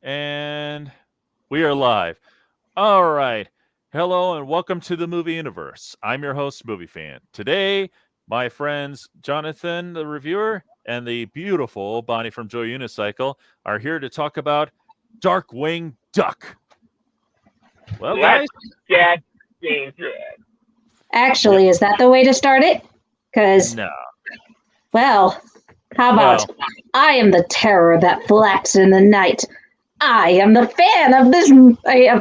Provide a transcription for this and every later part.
And we are live. All right. Hello and welcome to the movie universe. I'm your host, Movie Fan. Today, my friends Jonathan, the reviewer, and the beautiful Bonnie from Joy Unicycle are here to talk about Darkwing Duck. Well, guys. Let's get into it. Actually, is that the way to start it? Because, No. well, how about I am the terror that flaps in the night. I am the fan of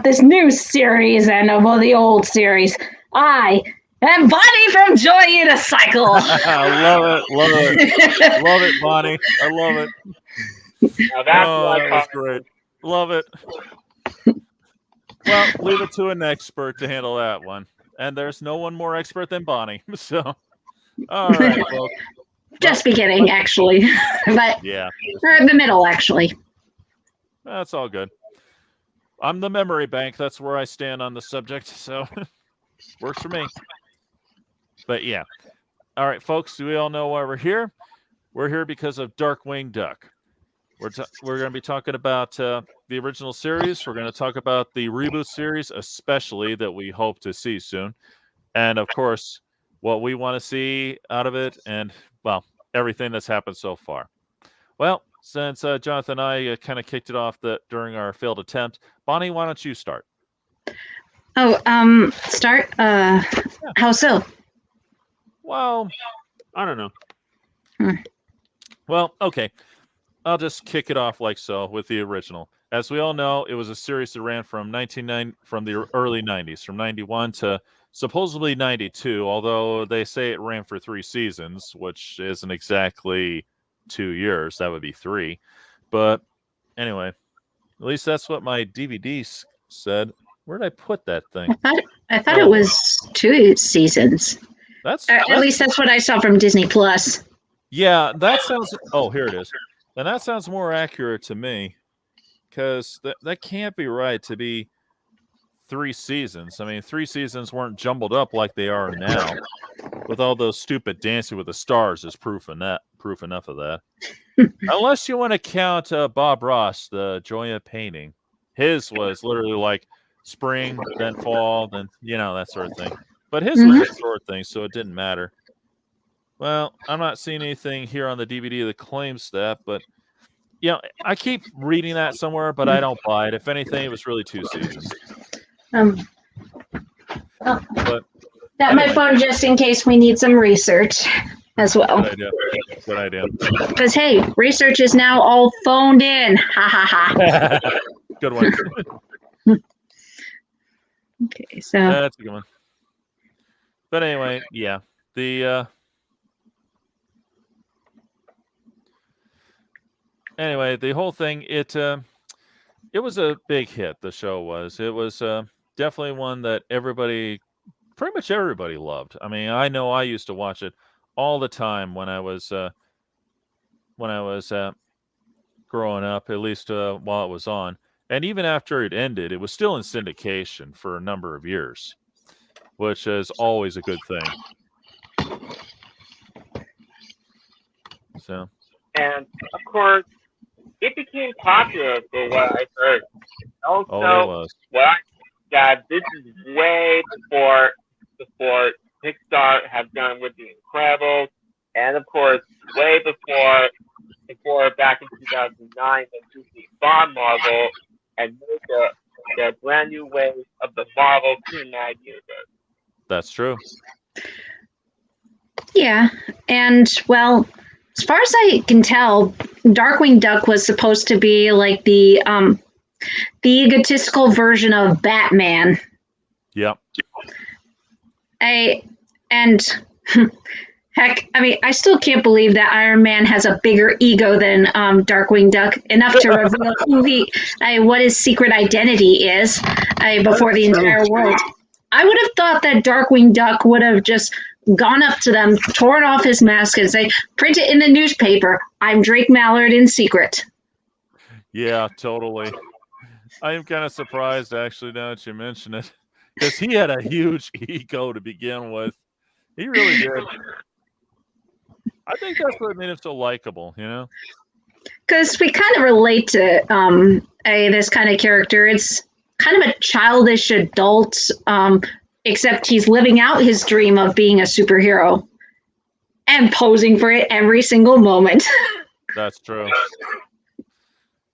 this new series and of the old series. I am Bonnie from Joy Unicycle. I love it. Love it, Bonnie. I love it. Now that's that was great. Love it. Well, leave it to an expert to handle that one. And there's no one more expert than Bonnie. So, all right, folks. Just beginning, actually. But yeah. Or in the middle, actually. That's all good. I'm the memory bank. That's where I stand on the subject. So, works for me. But yeah. All right, folks. Do we all know why we're here? We're here because of Darkwing Duck. We're going to be talking about the original series. We're going to talk about the reboot series, especially that we hope to see soon. And, of course, what we want to see out of it and, well, everything that's happened so far. Well, since Jonathan and I kind of kicked it off during our failed attempt, Bonnie, why don't you start? Oh, start? Yeah. How so? Well, I don't know. Well, okay. I'll just kick it off like so with the original. As we all know, it was a series that ran from the early 90s, from 91 to supposedly 92, although they say it ran for 3 seasons, which isn't exactly 2 years. That would be 3. But anyway, at least that's what my DVD said. Where did I put that thing? I thought it was 2 seasons. At least that's what I saw from Disney Plus. Yeah, that sounds... Oh, here it is. And that sounds more accurate to me, because that can't be right to be 3 seasons. I mean, 3 seasons weren't jumbled up like they are now, with all those stupid Dancing with the Stars is proof enough of that. Unless you want to count Bob Ross, the Joy of Painting. His was literally like spring, then fall, then, that sort of thing. But his was a short thing, so it didn't matter. Well, I'm not seeing anything here on the DVD that claims that, but I keep reading that somewhere, but I don't buy it. If anything, it was really 2 seasons. But that my phone just in case we need some research as well. Good idea. Because hey, research is now all phoned in. Ha ha ha. Good one. Okay, so that's a good one. But anyway, yeah, Anyway, the whole thing, it was a big hit, the show was. It was definitely one that pretty much everybody loved. I mean, I know I used to watch it all the time when I was growing up, at least while it was on. And even after it ended, it was still in syndication for a number of years, which is always a good thing. So. And, of course, it became popular for what I heard. Also, this is way before Pixar have done with The Incredibles, and of course, way before back in 2009 when Disney bought Marvel and made the brand new wave of the Marvel Cinematic Universe. That's true. Yeah, and well, as far as I can tell, Darkwing Duck was supposed to be like the egotistical version of Batman. Yep. Heck, I mean, I still can't believe that Iron Man has a bigger ego than Darkwing Duck, enough to reveal what his secret identity is before the entire world. I would have thought that Darkwing Duck would have just gone up to them, torn off his mask, and say, "Print it in the newspaper. I'm Drake Mallard in secret." Yeah, totally. I am kind of surprised, actually, now that you mention it, because he had a huge ego to begin with. He really did. I think that's what made him so likable, because we kind of relate to this kind of character. It's kind of a childish adult, except he's living out his dream of being a superhero and posing for it every single moment. That's true.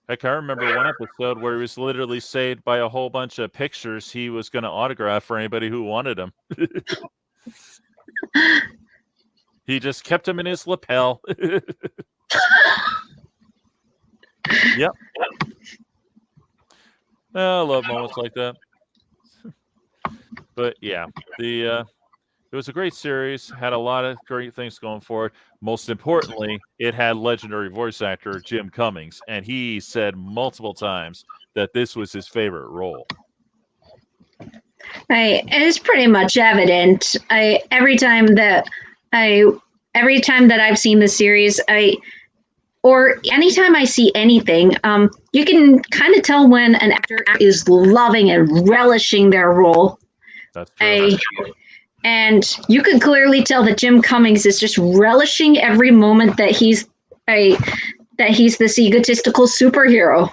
Heck, I remember one episode where he was literally saved by a whole bunch of pictures he was going to autograph for anybody who wanted them. He just kept them in his lapel. Yep. I love moments like that. But yeah, it was a great series. Had a lot of great things going for it. Most importantly, it had legendary voice actor Jim Cummings, and he said multiple times that this was his favorite role. It's pretty much evident. Every time that I've seen the series, or anytime I see anything, you can kind of tell when an actor is loving and relishing their role. That's true. And you can clearly tell that Jim Cummings is just relishing every moment that he's this egotistical superhero.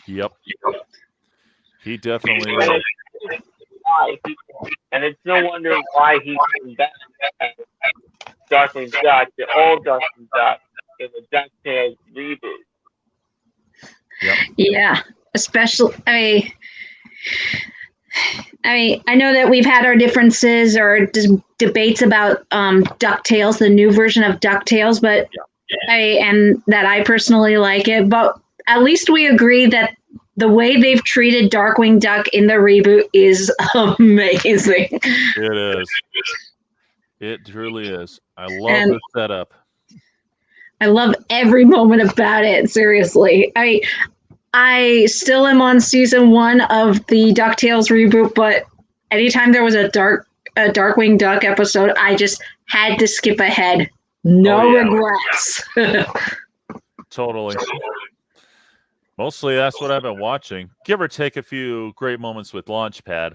Yep. He definitely is. And it's no wonder why he came back as Darkwing Duck, the old Darkwing Duck, in the DuckTales reboot. Yep. Yeah, especially, I know that we've had our differences or debates about DuckTales, the new version of DuckTales, but and that I personally like it. But at least we agree that the way they've treated Darkwing Duck in the reboot is amazing. It is. It truly is. I love the setup. I love every moment about it. Seriously, I still am on season 1 of the DuckTales reboot, but anytime there was a Darkwing Duck episode, I just had to skip ahead. No regrets. Totally. Mostly that's what I've been watching. Give or take a few great moments with Launchpad.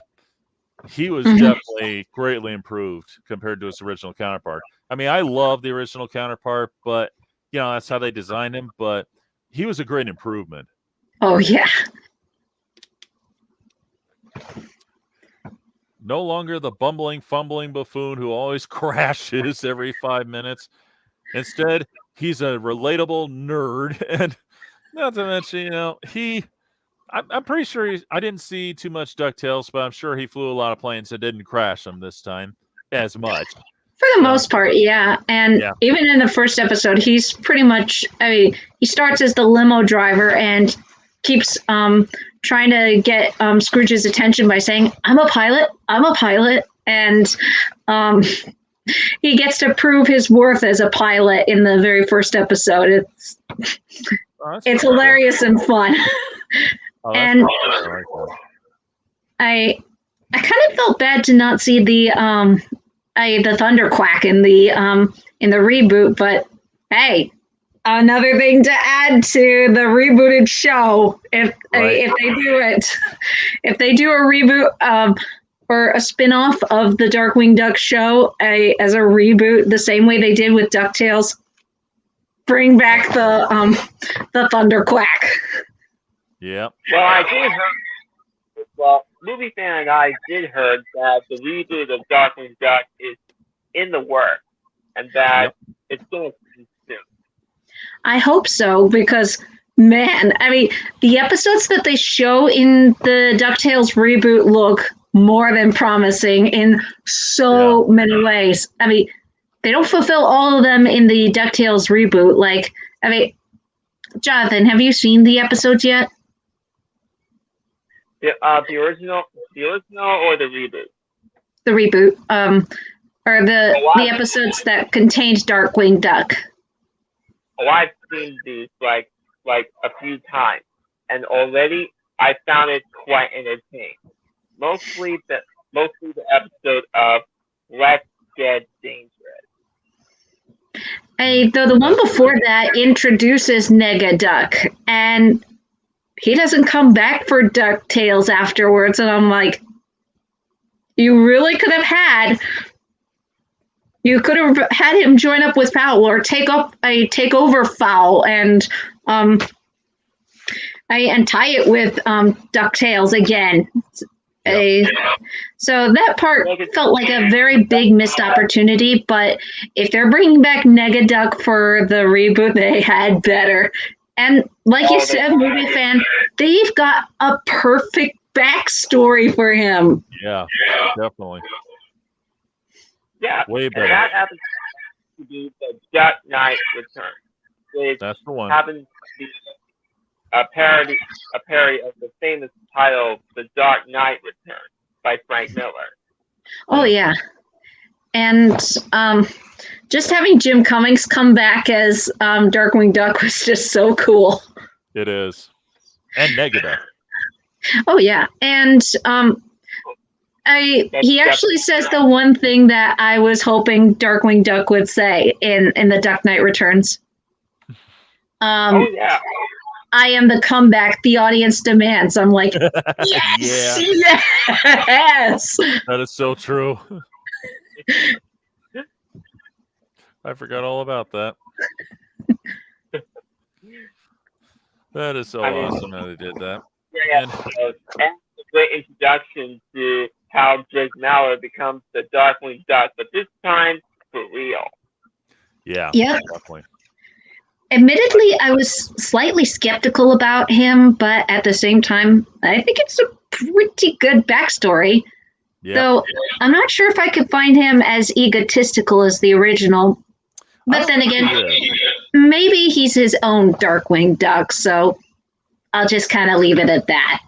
He was definitely greatly improved compared to his original counterpart. I mean, I love the original counterpart, but that's how they designed him. But he was a great improvement. Oh, yeah. No longer the bumbling, fumbling buffoon who always crashes every 5 minutes. Instead, he's a relatable nerd. And not to mention, I'm pretty sure I didn't see too much DuckTales, but I'm sure he flew a lot of planes that didn't crash them this time as much. For the most part, yeah. And even in the first episode, he's pretty much, he starts as the limo driver and keeps trying to get Scrooge's attention by saying, I'm a pilot. And he gets to prove his worth as a pilot in the very first episode. It's hilarious and fun. And I kind of felt bad to not see the Thunderquack in the reboot, but hey, another thing to add to the rebooted show if they do it. If they do a reboot or a spin-off of the Darkwing Duck show as a reboot, the same way they did with DuckTales, bring back the Thunderquack. Yeah. Well, I did hear. Well, Movie Fan and I did heard that the reboot of Darkwing Duck is in the works, and that it's going to be soon. I hope so, because man, I mean, the episodes that they show in the DuckTales reboot look more than promising in so many ways. I mean, they don't fulfill all of them in the DuckTales reboot. Like, I mean, Jonathan, have you seen the episodes yet? The original or the reboot? The reboot, or the episodes that contained Darkwing Duck. Oh, I've seen these like a few times, and already I found it quite entertaining. Mostly the episode of Let's Get Dangerous. Though the one before that introduces Nega Duck, and he doesn't come back for DuckTales afterwards, and I'm like, you really could have had You could have had him join up with Fowl or take over Fowl and tie it with DuckTales again. So that part felt like a very big missed opportunity, but if they're bringing back Negaduck for the reboot, they had better. And like you said, movie fan, they've got a perfect backstory for him. Yeah, definitely. Yeah, way better. And that happens to be the Dark Knight Returns. That's the one. Happens to be a parody of the famous title, The Dark Knight Returns by Frank Miller. Oh yeah, and just having Jim Cummings come back as Darkwing Duck was just so cool. It is, and Negaduck. Oh yeah, and he actually says the one thing that I was hoping Darkwing Duck would say in the Dark Knight Returns. Oh yeah. I am the comeback the audience demands. I'm like, yes, yes. That is so true. I forgot all about that. That is so awesome how they did that. Yeah, and a great introduction to how Drake Mallard becomes the Darkwing Duck, but this time for real. Yeah, yep. Definitely. Admittedly, I was slightly skeptical about him, but at the same time, I think it's a pretty good backstory. Yep. Though I'm not sure if I could find him as egotistical as the original. But then again, maybe he's his own Darkwing Duck, so I'll just kind of leave it at that.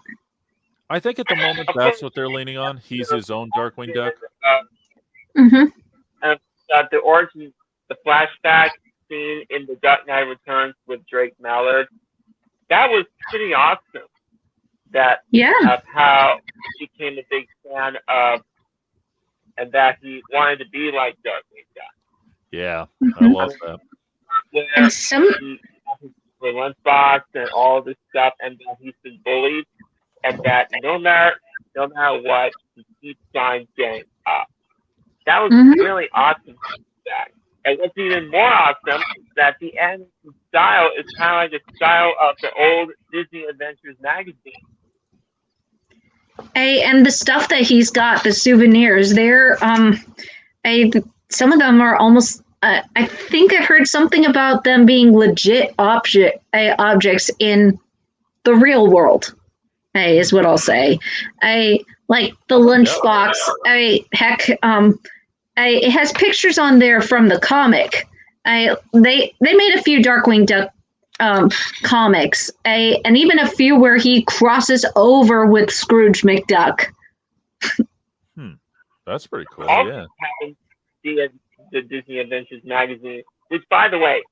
I think at the moment that's what they're leaning on. He's his own Darkwing Duck. The origin, the flashback scene in The Dark Knight Returns with Drake Mallard, that was pretty awesome. Of how he became a big fan of, and that he wanted to be like Darkwing Duck. Yeah, I love that. And some the lunchbox and all this stuff, and that he's been bullied, and that no matter what, he keeps on getting up. That was really awesome. And what's even more awesome is that the animation style is kind of like the style of the old Disney Adventures magazine. And the stuff that he's got, the souvenirs, they're some of them are almost. I think I heard something about them being legit objects in the real world. Is what I'll say. Like the lunchbox. It has pictures on there from the comic. They made a few Darkwing Duck comics, and even a few where he crosses over with Scrooge McDuck. That's pretty cool. Also yeah. The Disney Adventures magazine, which, by the way,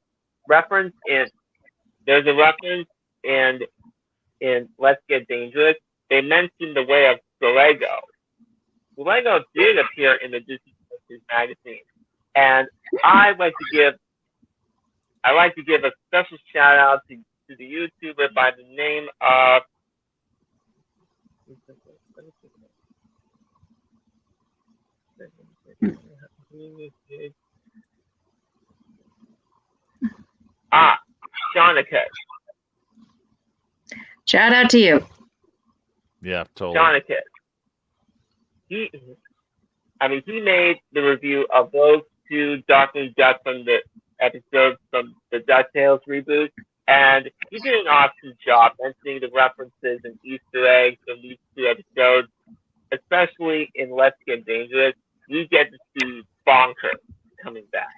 there's a reference in Let's Get Dangerous. They mentioned the way of Lego. Lego did appear in the Disney Adventures magazine, and I like to give a special shout out to the YouTuber by the name of Jonica. Shout out to you. Yeah, totally. Jonica. He made the review of those two Darkwing Duck from the episodes from the DuckTales reboot, and he did an awesome job mentioning the references and Easter eggs from these two episodes, especially in Let's Get Dangerous. We get to see Bonkers coming back.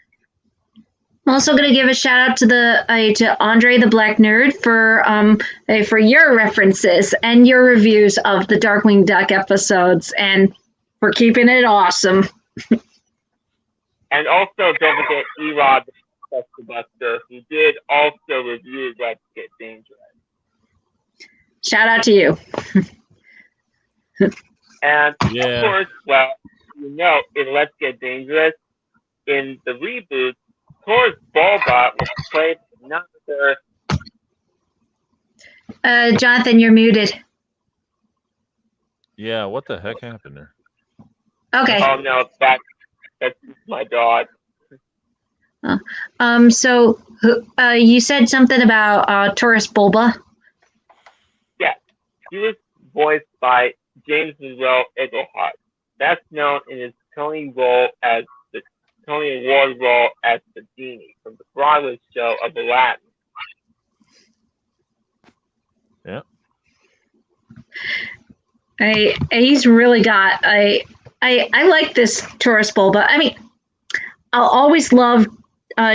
I'm also going to give a shout out to Andre the Black Nerd for your references and your reviews of the Darkwing Duck episodes, and for keeping it awesome. And also, don't forget Erod the Buster, who did also review Let's Get Dangerous. Shout out to you. And of course, well, in Let's Get Dangerous, in the reboot, Thor's Bulba was played by another. Jonathan, you're muted. Yeah, what the heck happened there? Okay. Oh no, That's my dog. So you said something about Taurus Bulba. Yeah, he was voiced by James Monroe Eaglehart. That's known in his Tony Award role as the genie from the Broadway show of Aladdin. Yeah. He's really got I like this Taurus Bulba. I mean, I'll always love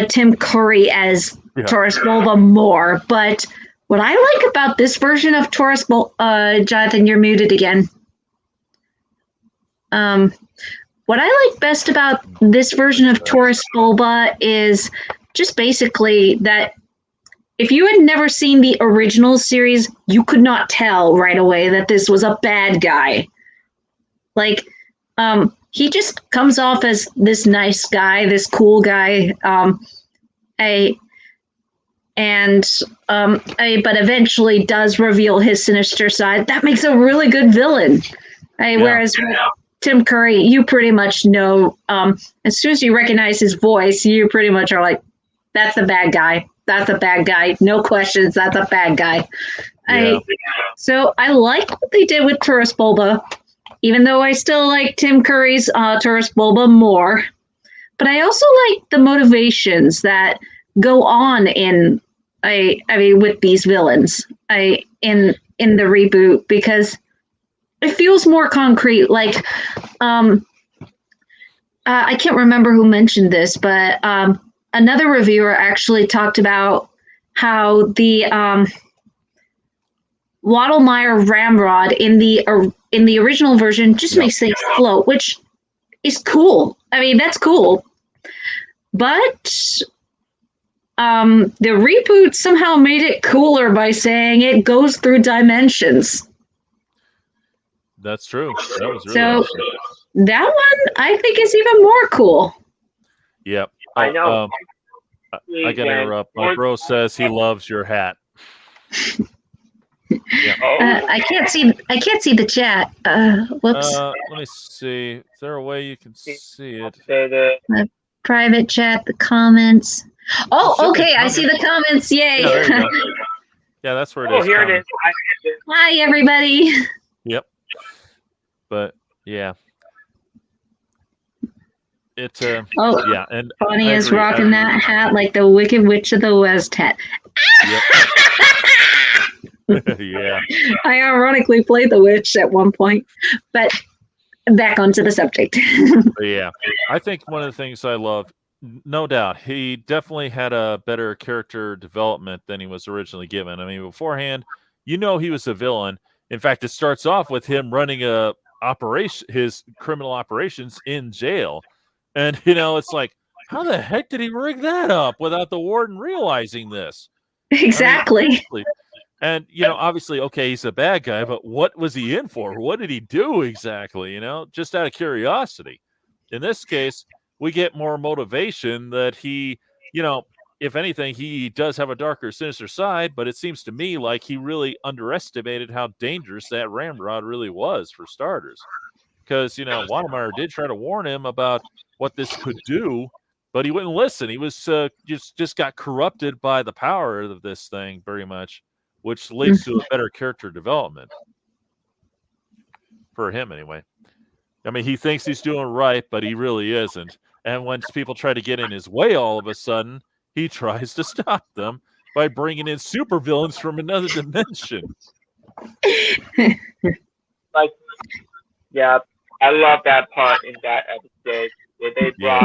Tim Curry as Taurus Bulba more, but what I like about this version of Taurus Bulba, Jonathan, you're muted again. What I like best about this version of Taurus Bulba is just basically that if you had never seen the original series, you could not tell right away that this was a bad guy. Like, he just comes off as this nice guy, this cool guy, but eventually does reveal his sinister side. That makes a really good villain. Whereas with Tim Curry, you pretty much know, as soon as you recognize his voice, you pretty much are like, that's a bad guy. That's a bad guy. No questions. That's a bad guy. Yeah. So I like what they did with Taurus Bulba, even though I still like Tim Curry's Taurus Bulba more. But I also like the motivations that go on in with these villains in the reboot, because it feels more concrete. Like I can't remember who mentioned this, but another reviewer actually talked about how the Waddlemeyer Ramrod in the original version just makes things float, which is cool. I mean, that's cool. But the reboot somehow made it cooler by saying it goes through dimensions. That's true. That was really so interesting. That one I think is even more cool. Yep. I know. I gotta interrupt. My bro says he loves your hat. I can't see the chat. Whoops. Let me see. Is there a way you can see it? The private chat, the comments. Oh, okay. I see the comments. Yay. Yeah, there you go. Yeah, that's where it is. Oh, here it is. Hi, everybody. Yep. But yeah. It yeah, and Bonnie is rocking that hat like the Wicked Witch of the West hat. Yep. Yeah. I ironically played the witch at one point, but back onto the subject. Yeah. I think one of the things I love, no doubt, he definitely had a better character development than he was originally given. I mean, beforehand, he was a villain. In fact, it starts off with him running his criminal operations in jail. And, it's like, how the heck did he rig that up without the warden realizing this? Exactly. I mean, and, obviously, okay, he's a bad guy, but what was he in for? What did he do exactly, just out of curiosity? In this case, we get more motivation that he, if anything, he does have a darker, sinister side, but it seems to me like he really underestimated how dangerous that ramrod really was, for starters. Because, Waddlemeyer did try to warn him about what this could do, but he wouldn't listen. He was just got corrupted by the power of this thing very much, which leads to a better character development for him anyway. I mean, he thinks he's doing right, but he really isn't. And when people try to get in his way all of a sudden, he tries to stop them by bringing in supervillains from another dimension. Yeah, I love that part in that episode where they brought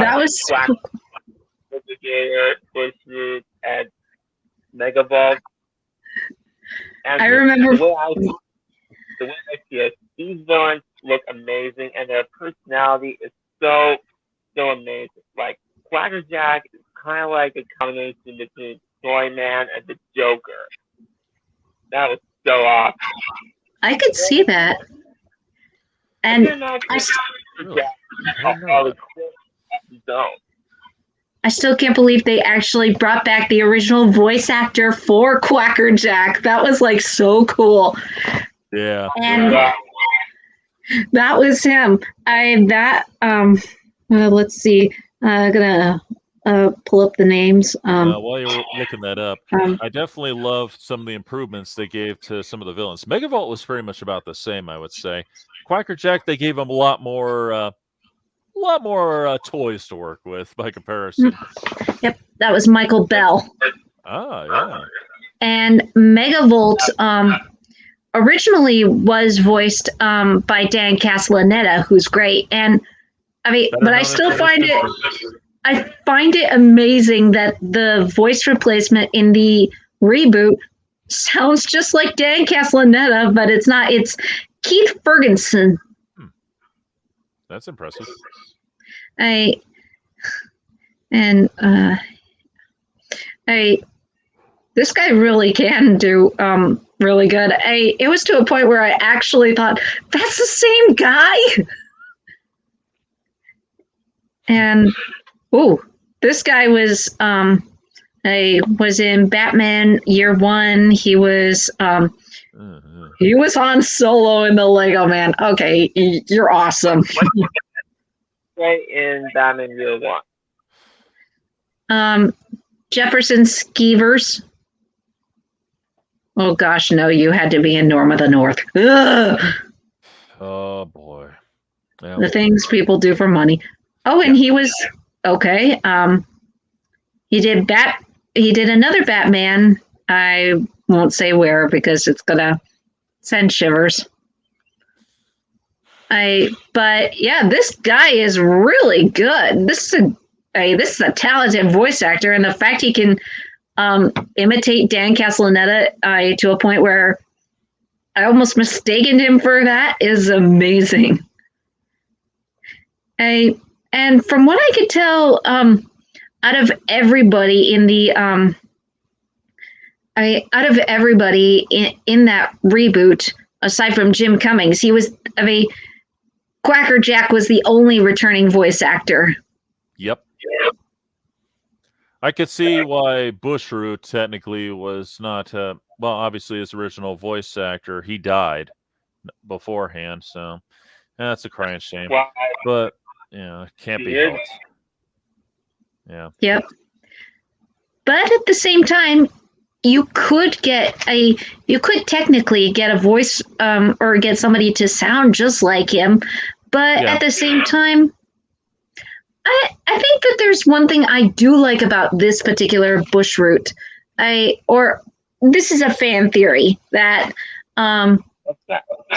Navigator, Bushroot, and Megavolt. And I remember the way I see it, these villains look amazing, and their personality is so amazing. Like Quackerjack is kind of like a combination between Toyman and the Joker. That was so awesome. I could see that. And I still can't believe they actually brought back the original voice actor for Quackerjack. That was like so cool. Yeah. And that was him. let's see. I'm gonna pull up the names. While you're looking that up, I definitely loved some of the improvements they gave to some of the villains. Megavolt was very much about the same, I would say. Quacker Jack, they gave him a lot more toys to work with by comparison. Yep, that was Michael Bell. Ah, yeah. And Megavolt originally was voiced by Dan Castellaneta, who's great. And I mean, but I still find it amazing that the voice replacement in the reboot sounds just like Dan Castellaneta, but it's not. It's Keith Ferguson. That's impressive. This guy really can do really good. It was to a point where I actually thought, that's the same guy. And this guy was in Batman Year One. He was Han Solo in the Lego Man. Okay, you're awesome. Right in Batman Year One. Jefferson Skeevers. Oh gosh, no! You had to be in Norm of the North. Ugh. Oh boy, yeah. The things people do for money. Oh, and he was okay. He did another Batman. I won't say where because it's gonna send shivers. But yeah, this guy is really good. This is a talented voice actor, and the fact he can imitate Dan Castellaneta to a point where I almost mistaken him for that is amazing. And from what I could tell, out of everybody in the out of everybody in that reboot, aside from Jim Cummings, Quacker Jack was the only returning voice actor. Yep. I could see why Bushroot technically was not, obviously his original voice actor, he died beforehand, so that's a crying shame. Wow. But, it can't be helped. Yeah. Yep. But at the same time, you could technically get a voice or get somebody to sound just like him, but at the same time, I think that there's one thing I do like about this particular Bushroot. This is a fan theory that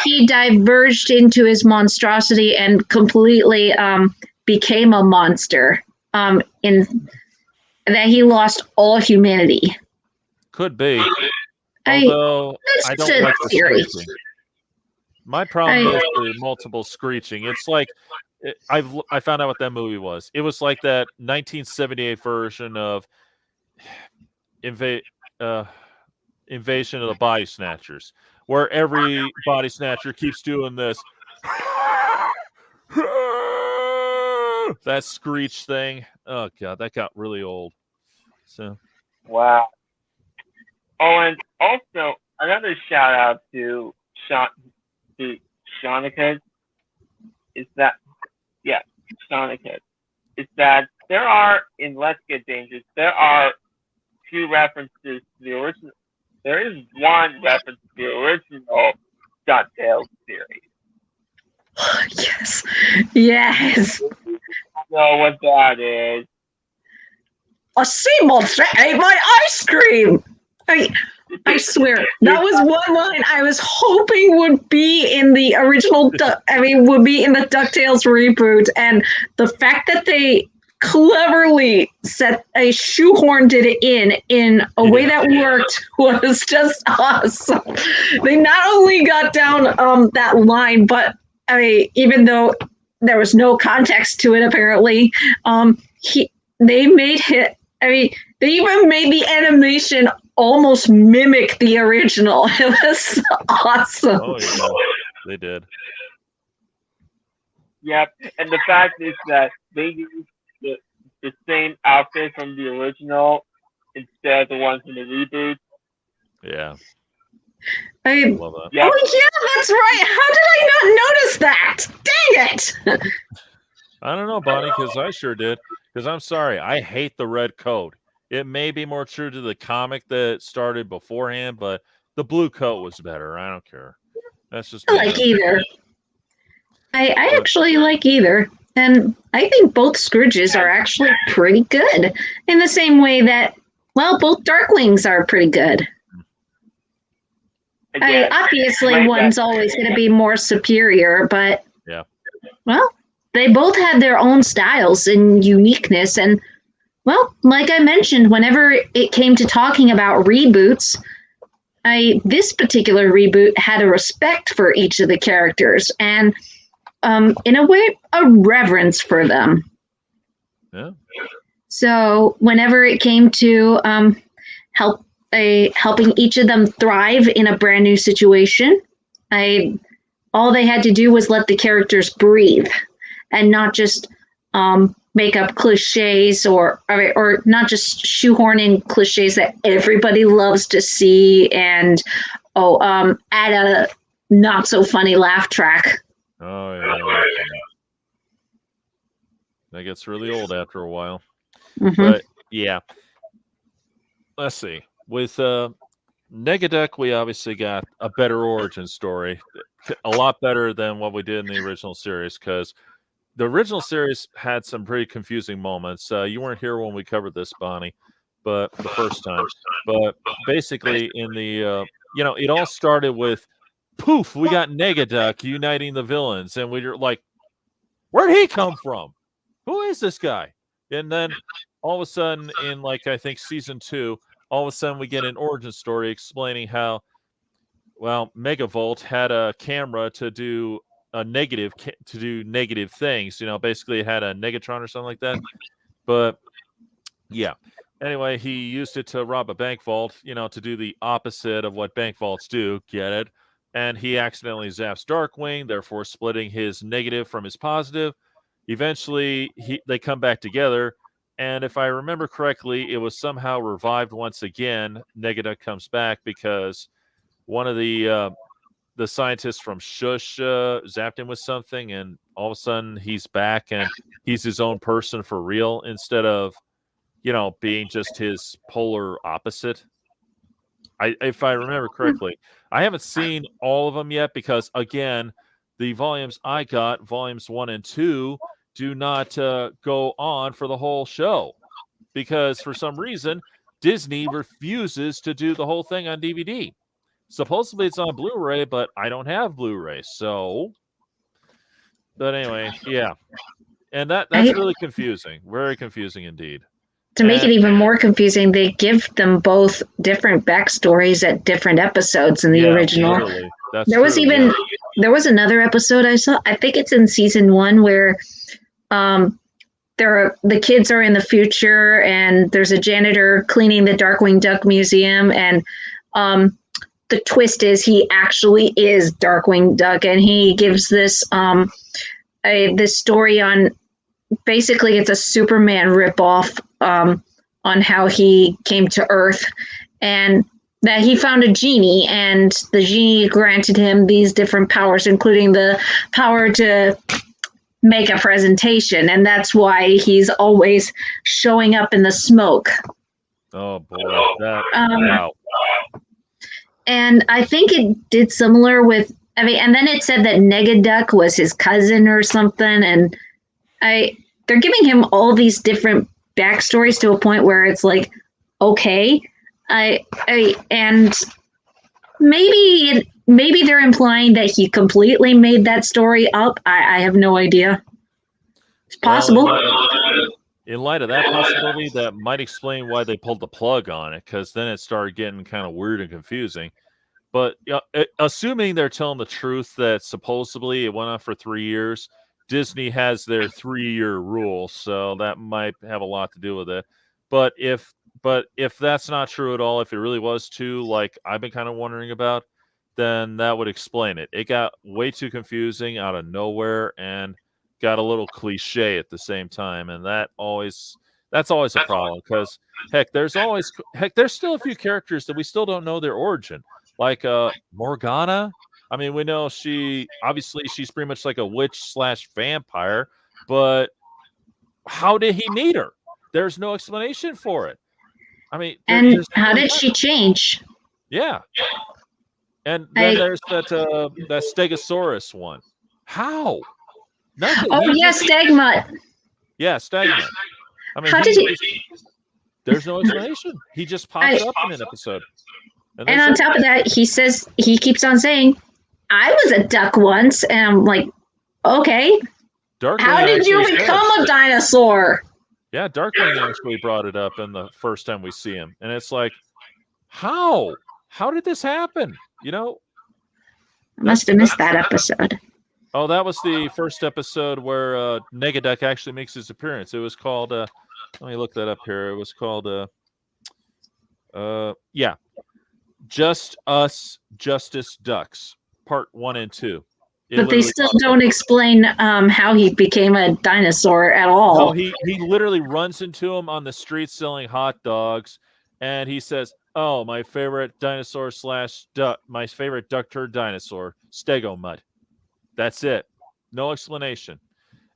he diverged into his monstrosity and completely became a monster. In that he lost all humanity. Could be. Although I don't like the screeching. My problem is the multiple screeching. It's like I found out what that movie was. It was like that 1978 version of Invasion of the Body Snatchers, where every body snatcher keeps doing this. That screech thing. Oh god, that got really old. So. Wow. Oh, and also another shout out to Sonicus is that Sonicus is that there are in Let's Get Dangerous there are two references to the original. There is one reference to the original DuckTales series. Yes. I know what that is. A sea monster ate my ice cream. I swear that was one line I was hoping would be in the original. Would be in the DuckTales reboot, and the fact that they cleverly shoehorned it in a way that worked was just awesome. They not only got down that line, but even though there was no context to it, apparently, they made it. They even made the animation almost mimic the original. It was awesome. Oh yeah, they did. Yep, and the fact is that they used the same outfit from the original instead of the ones in the reboot. Yeah. I love that. Yep. Oh yeah, that's right. How did I not notice that? Dang it! I don't know, Bonnie, because I sure did. Because I'm sorry, I hate the red coat. It may be more true to the comic that started beforehand, but the blue coat was better. I don't care. That's just I me. like either. I actually like either. And I think both Scrooges are actually pretty good in the same way that, well, both Darkwings are pretty good. Again, obviously, one's always going to be more superior, but, yeah. Well, they both had their own styles and uniqueness. And, well, like I mentioned, whenever it came to talking about reboots, this particular reboot had a respect for each of the characters and, in a way, a reverence for them. Yeah. So whenever it came to helping each of them thrive in a brand new situation, all they had to do was let the characters breathe and not just make up cliches or not just shoehorn in cliches that everybody loves to see and add a not so funny laugh track. Oh yeah, that gets really old after a while. Mm-hmm. But yeah, let's see. With Negaduck, we obviously got a better origin story, a lot better than what we did in the original series, because the original series had some pretty confusing moments. You weren't here when we covered this, Bonnie, but the first time. But basically, in the it all started with poof, we got Negaduck uniting the villains, and we were like, where'd he come from? Who is this guy? And then all of a sudden, in I think season 2, all of a sudden we get an origin story explaining how, well, Megavolt had a camera to do negative things. Basically it had a Negatron or something like that. But yeah. Anyway, he used it to rob a bank vault, to do the opposite of what bank vaults do. Get it? And he accidentally zaps Darkwing, therefore splitting his negative from his positive. Eventually, they come back together. And if I remember correctly, it was somehow revived once again. Negaduck comes back because one of the scientists from Shush zapped him with something, and all of a sudden he's back and he's his own person for real instead of, being just his polar opposite. If I remember correctly. I haven't seen all of them yet because, again, the volumes I got, volumes 1 and 2, do not go on for the whole show because for some reason Disney refuses to do the whole thing on DVD. Supposedly it's on Blu-ray, but I don't have Blu-ray, so. But anyway, yeah, and that's really confusing, very confusing indeed. To make it even more confusing, they give them both different backstories at different episodes in the original. Literally. That's there was true, there was another episode I saw. I think it's in season 1 where the kids are in the future and there's a janitor cleaning the Darkwing Duck Museum, and the twist is he actually is Darkwing Duck, and he gives this this story on, basically it's a Superman ripoff on how he came to Earth, and that he found a genie, and the genie granted him these different powers, including the power to make a presentation, and that's why he's always showing up in the smoke. Oh boy, wow. And I think it did similar with, and then it said that Negaduck was his cousin or something, and they're giving him all these different backstories to a point where it's like, okay, and maybe they're implying that he completely made that story up. I have no idea. It's possible. Well, in light of that possibility, that might explain why they pulled the plug on it, because then it started getting kind of weird and confusing. But assuming they're telling the truth that supposedly it went on for 3 years, Disney has their 3-year rule, so that might have a lot to do with it. But if that's not true at all, if it really was 2, like I've been kind of wondering about, then that would explain it. It got way too confusing out of nowhere and got a little cliche at the same time, and that's always a problem, because there's still a few characters that we still don't know their origin, like Morgana. I mean, we know she's pretty much like a witch / vampire, but how did he meet her? There's no explanation for it. I mean, and how did she change? Yeah. And then there's that Stegosaurus one. How? Nothing. Oh, yes, Stagmutt. Yeah, Stagmutt. I mean, how did he? There's no explanation. He just pops up in an episode. And on top of that, he keeps on saying, "I was a duck once," and I'm like, "Okay, Darkwing how did you become a dinosaur?" Yeah, Darkwing actually brought it up in the first time we see him, and it's like, how? How did this happen? You know, I must have missed that episode. Oh, that was the first episode where Negaduck actually makes his appearance. It was called. Let me look that up here. It was called. Yeah, Just Us, Justice Ducks, Part 1 and 2. But they still don't explain how he became a dinosaur at all. No, he literally runs into him on the street selling hot dogs, and he says, "Oh, my favorite dinosaur / duck, my favorite duck turd dinosaur, Stegosaurus." That's it. No explanation.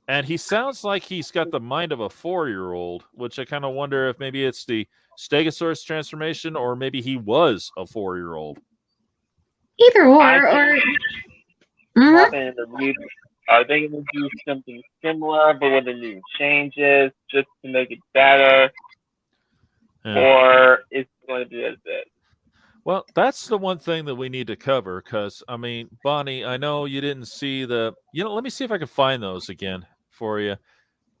And he sounds like he's got the mind of a 4-year-old, which I kind of wonder if maybe it's the Stegosaurus transformation, or maybe he was a 4-year-old. Either or. Are they going to do something similar, but with the new changes, just to make it better? Yeah. Or is it going to be as it? Well, that's the one thing that we need to cover, because, I mean, Bonnie, I know you didn't see the... let me see if I can find those again for you.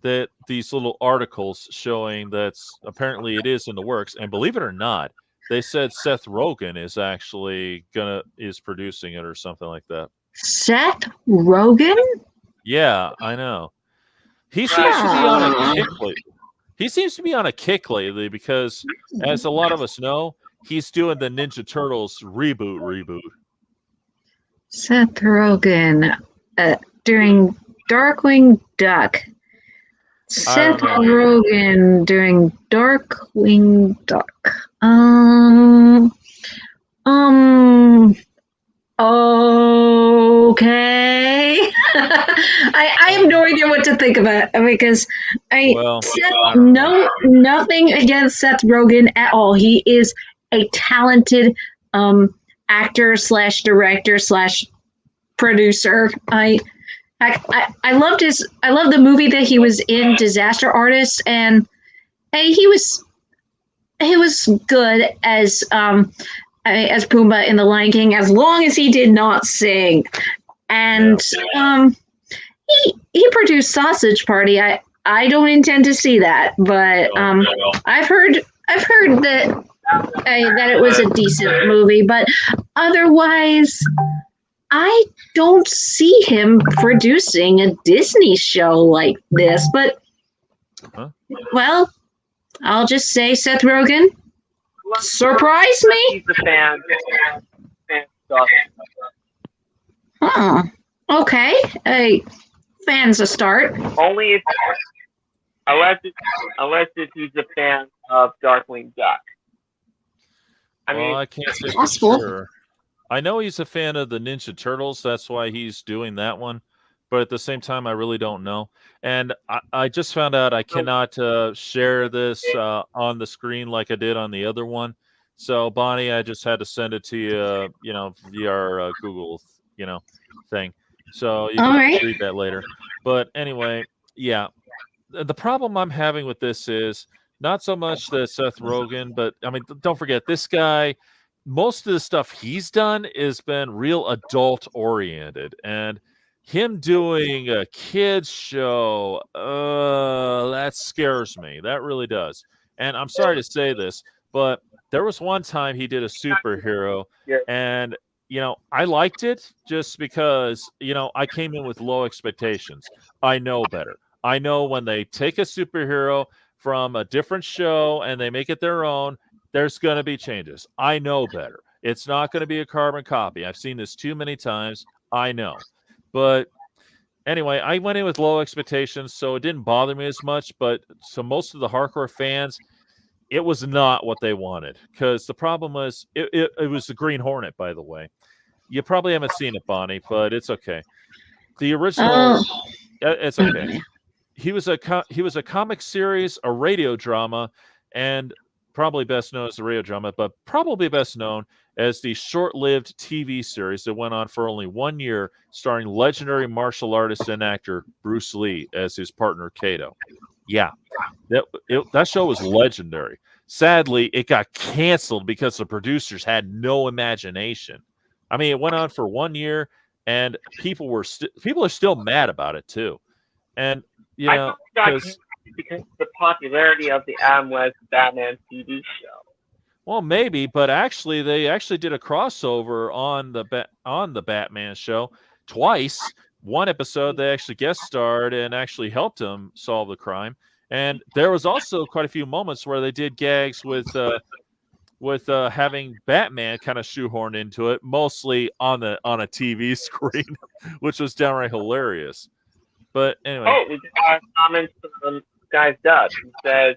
That these little articles showing that's apparently it is in the works, and believe it or not, they said Seth Rogen is actually is producing it or something like that. Seth Rogen? Yeah, I know. He seems to be on a kick lately. He seems to be on a kick lately because, as a lot of us know, he's doing the Ninja Turtles reboot. Seth Rogen during Darkwing Duck. Seth Rogen during Darkwing Duck. Okay. I have no idea what to think of it because nothing against Seth Rogen at all. He is a talented actor / director / producer. I loved the movie that he was in, Disaster Artist, and he was good as Pumbaa in The Lion King, as long as he did not sing. And he produced Sausage Party. I don't intend to see that, but I've heard that it was a decent movie, but otherwise, I don't see him producing a Disney show like this. But well, I'll just say, Seth Rogen, surprise me. He's a fan stuff. Oh, okay. A fan's a start. Only if unless he's a fan of Darkwing Duck. I can't say for sure. I know he's a fan of the Ninja Turtles. That's why he's doing that one. But at the same time, I really don't know. And I just found out I cannot share this on the screen like I did on the other one. So, Bonnie, I just had to send it to you, via our Google, thing. So you can read that later. But anyway, yeah. The problem I'm having with this is not so much the Seth Rogen, but, I mean, don't forget, this guy... most of the stuff he's done has been real adult oriented, and him doing a kids show, that scares me. That really does. And I'm sorry to say this, but there was one time he did a superhero, and I liked it just because I came in with low expectations. I know better. I know when they take a superhero from a different show and they make it their own, there's going to be changes. I know better. It's not going to be a carbon copy. I've seen this too many times. I know. But anyway, I went in with low expectations, so it didn't bother me as much. But so most of the hardcore fans, it was not what they wanted. Because the problem was, it was the Green Hornet, by the way. You probably haven't seen it, Bonnie, but it's okay. The original, it's okay. he was a comic series, a radio drama, and probably best known as a radio drama, but probably best known as the short-lived TV series that went on for only 1 year, starring legendary martial artist and actor Bruce Lee as his partner Kato. Yeah, that show was legendary. Sadly, it got canceled because the producers had no imagination. I mean, it went on for 1 year, and people are still mad about it too. And I thought it got canceled because of the popularity of the Adam West Batman TV show. Well, maybe, but actually, they did a crossover on the Batman show twice. One episode, they actually guest starred and actually helped him solve the crime. And there was also quite a few moments where they did gags with having Batman kind of shoehorned into it, mostly on a TV screen, which was downright hilarious. But anyway. Oh, we got comments from Guy's Duck. He says,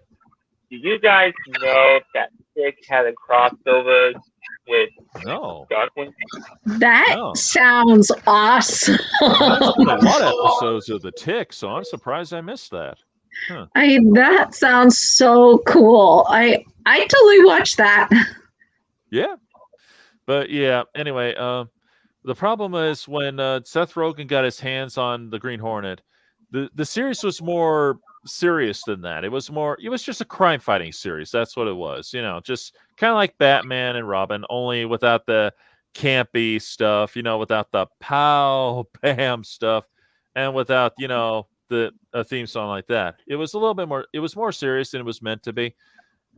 "Do you guys know that Tick had a crossover with Darkwing?" That sounds awesome. There's been a lot of episodes of the Tick, so I'm surprised I missed that. Huh. That sounds so cool. I totally watched that. Yeah, but yeah. Anyway, the problem is when Seth Rogen got his hands on the Green Hornet, the series was more serious than that. It was just a crime fighting series. That's what it was. Just kind of like Batman and Robin, only without the campy stuff. Without the pow bam stuff, and without a theme song like that. It was a little bit more. It was more serious than it was meant to be.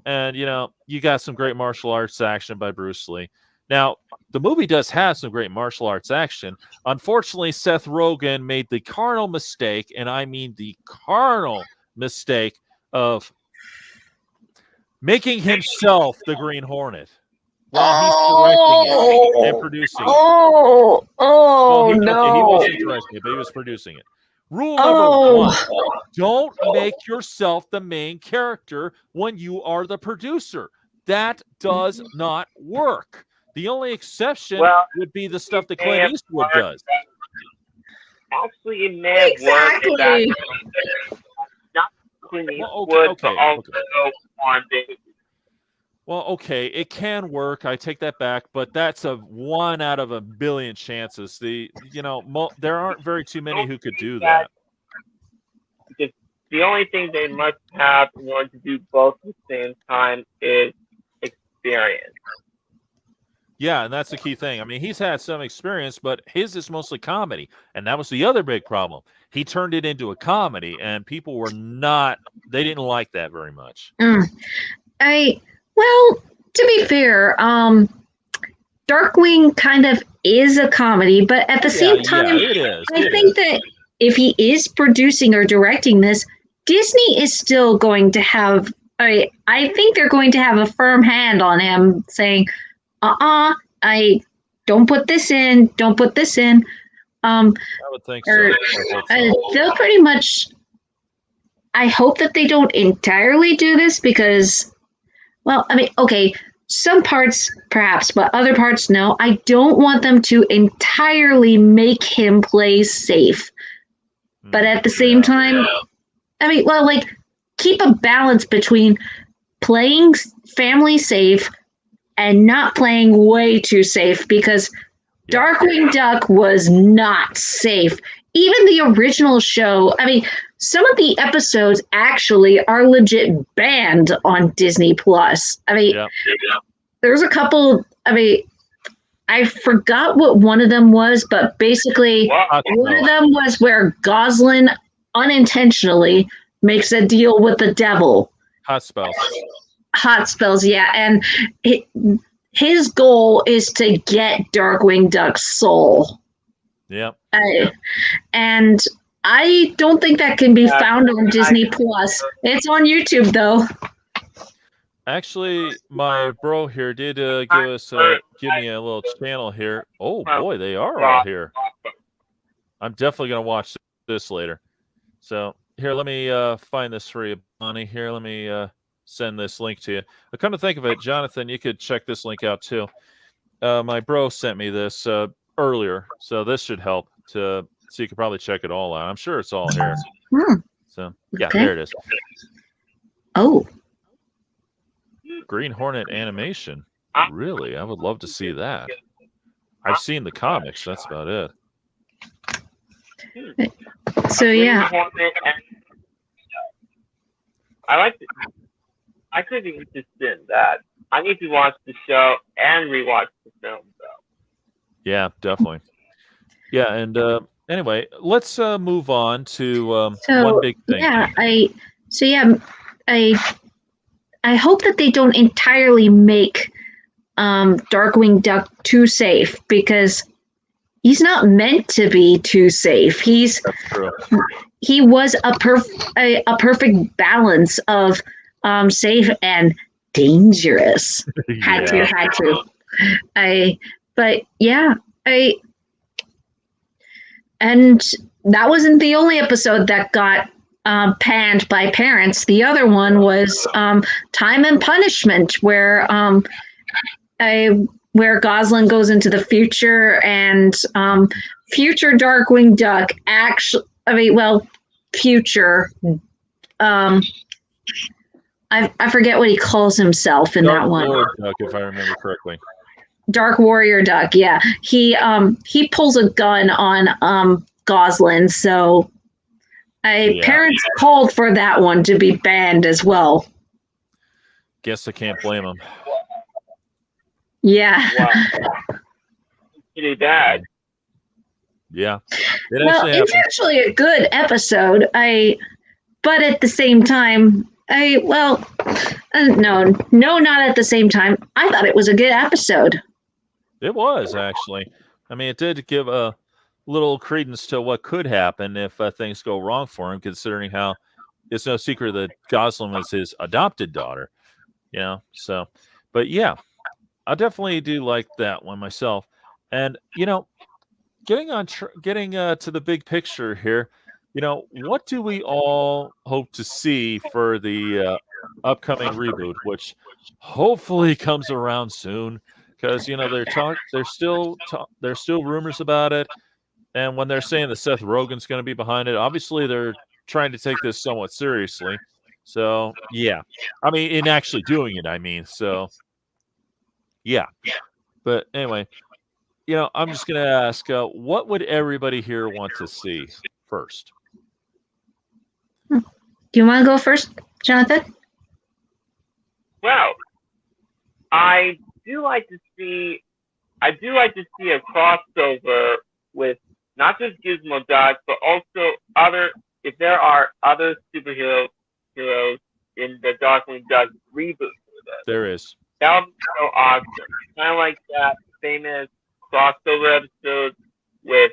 And you got some great martial arts action by Bruce Lee. Now, the movie does have some great martial arts action. Unfortunately, Seth Rogen made the carnal mistake, and I mean the carnal mistake of making himself the Green Hornet while he's directing it and producing it. No. He wasn't directing it, but he was producing it. Rule number 1, don't make yourself the main character when you are the producer. That does not work. The only exception would be the stuff that Clint Eastwood does. Actually, it may have worked. Not Clint Eastwood, but also on David. Well, okay, it can work. I take that back, but that's a 1 out of a billion chances. There aren't very too many who could do that. Because the only thing they must have in order to do both at the same time is experience. Yeah, and that's the key thing. I mean, he's had some experience, but his is mostly comedy, and that was the other big problem. He turned it into a comedy, and people they didn't like that very much. Well, to be fair, Darkwing kind of is a comedy, but at the same time, it is. I think that if he is producing or directing this, Disney is still going to have, I think they're going to have a firm hand on him saying, I don't put this in, don't put this in. I would think so. They'll pretty much, I hope that they don't entirely do this because, well, I mean, okay, some parts perhaps, but other parts no. I don't want them to entirely make him play safe. But at the same time, I mean, well, like, keep a balance between playing family safe and not playing way too safe because Darkwing Duck was not safe. Even the original show, I mean, some of the episodes actually are legit banned on Disney Plus. I mean, there's a couple, I mean, I forgot what one of them was, but basically one of them was where Gosling unintentionally makes a deal with the devil. Hot spells, yeah. And his goal is to get Darkwing Duck's soul. Yep. And I don't think that can be found on Disney Plus. It's on YouTube, though. Actually, my bro here did give me a little channel here. Oh boy, they are all here. I'm definitely gonna watch this later. So here, let me find this for you, Bonnie. Here, let me send this link to you. I come to think of it, Jonathan, you could check this link out too. My bro sent me this earlier, so this should help so you could probably check it all out. I'm sure it's all here. So yeah, Okay. there it is. Oh. Green Hornet animation. Really? I would love to see that. I've seen the comics. That's about it. So yeah. I couldn't even just in that. I need to watch the show and rewatch the film, though. Yeah, definitely. Yeah, and anyway, let's move on to one big thing. Yeah, I hope that they don't entirely make Darkwing Duck too safe, because he's not meant to be too safe. He was a perfect balance of safe and dangerous. Had to. And that wasn't the only episode that got panned by parents. The other one was Time and Punishment, where Goslin goes into the future, and future Darkwing Duck future. I forget what he calls himself in that one. Lord Duck, if I remember correctly. Dark Warrior Duck, yeah. He pulls a gun on Goslin, so parents called for that one to be banned as well. Guess I can't blame him. Yeah. Wow. Pretty bad. Yeah. It's actually a good episode. But at the same time, no, not at the same time. I thought it was a good episode. It was, actually. I mean, it did give a little credence to what could happen if things go wrong for him, considering how it's no secret that Goslin was his adopted daughter. You know, so, but yeah, I definitely do like that one myself. And, you know, getting to the big picture here, you know, what do we all hope to see for the upcoming reboot, which hopefully comes around soon? Because, you know, there's still rumors about it, and when they're saying that Seth Rogen's going to be behind it, obviously they're trying to take this somewhat seriously. So yeah, I mean, in actually doing it, I mean, so yeah. But anyway, you know, I'm just going to ask, what would everybody here want to see first? Do you want to go first, Jonathan? Well, I do like to see a crossover with not just Gizmo Duck, but also if there are other heroes in the Darkwing Duck reboot. There is. That would be so awesome. Kind of like that famous crossover episode with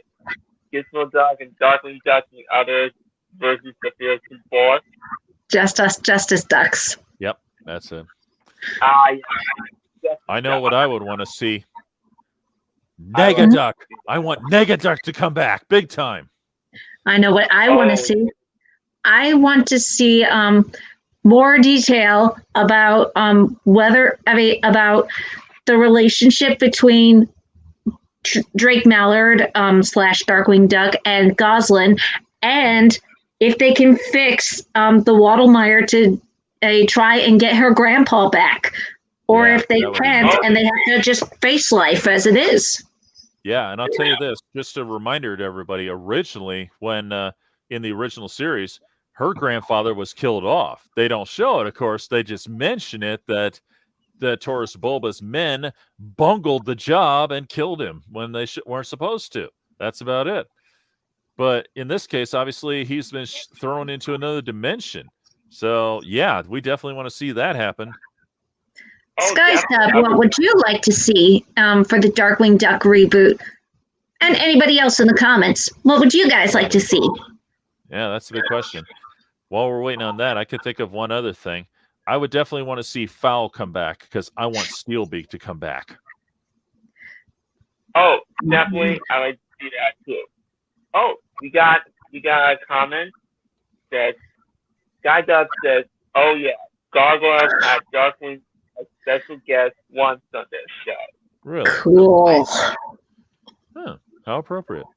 Gizmo Duck and Darkwing Duck and the others versus the Fearsome Four. Justice Ducks. Yep, that's it. Yeah. I know what I would want to see. Negaduck. I want Negaduck to come back big time. I know what I want to see. I want to see more detail about about the relationship between Drake Mallard / Darkwing Duck and Goslin, and if they can fix the Waddlemeyer to try and get her grandpa back. Or if they can't, and they have to just face life as it is. Yeah, and I'll tell you this, just a reminder to everybody, originally, when in the original series, her grandfather was killed off. They don't show it, of course. They just mention it that the Taurus Bulba's men bungled the job and killed him when they weren't supposed to. That's about it. But in this case, obviously, he's been thrown into another dimension. So, yeah, we definitely want to see that happen. SkySub, what would you like to see for the Darkwing Duck reboot? And anybody else in the comments, what would you guys like to see? Yeah, that's a big question. While we're waiting on that, I could think of one other thing. I would definitely want to see Fowl come back, because I want Steelbeak to come back. Oh, definitely. I like to see that too. Oh, we got a comment that Guy Duck says, "Oh yeah, Gargoyles had Darkwing a special guest once on their show." Really? Cool. Huh, how appropriate.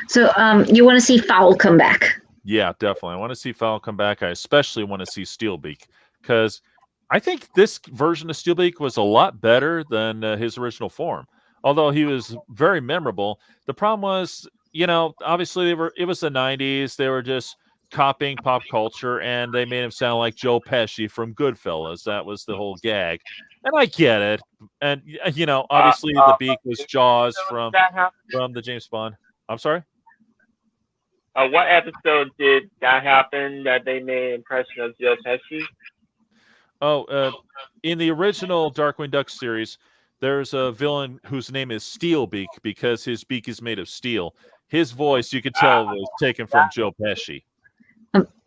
So, you want to see Fowl come back? Yeah, definitely. I want to see Fowl come back. I especially want to see Steelbeak because I think this version of Steelbeak was a lot better than his original form. Although he was very memorable, the problem was, obviously it was the '90s. They were just copying pop culture, and they made him sound like Joe Pesci from Goodfellas. That was the whole gag, and I get it. And obviously the beak was Jaws from the James Bond. I'm sorry. What episode did that happen that they made an impression of Joe Pesci? Oh, in the original Darkwing Duck series, there's a villain whose name is Steelbeak because his beak is made of steel. His voice, you could tell, was taken from Joe Pesci.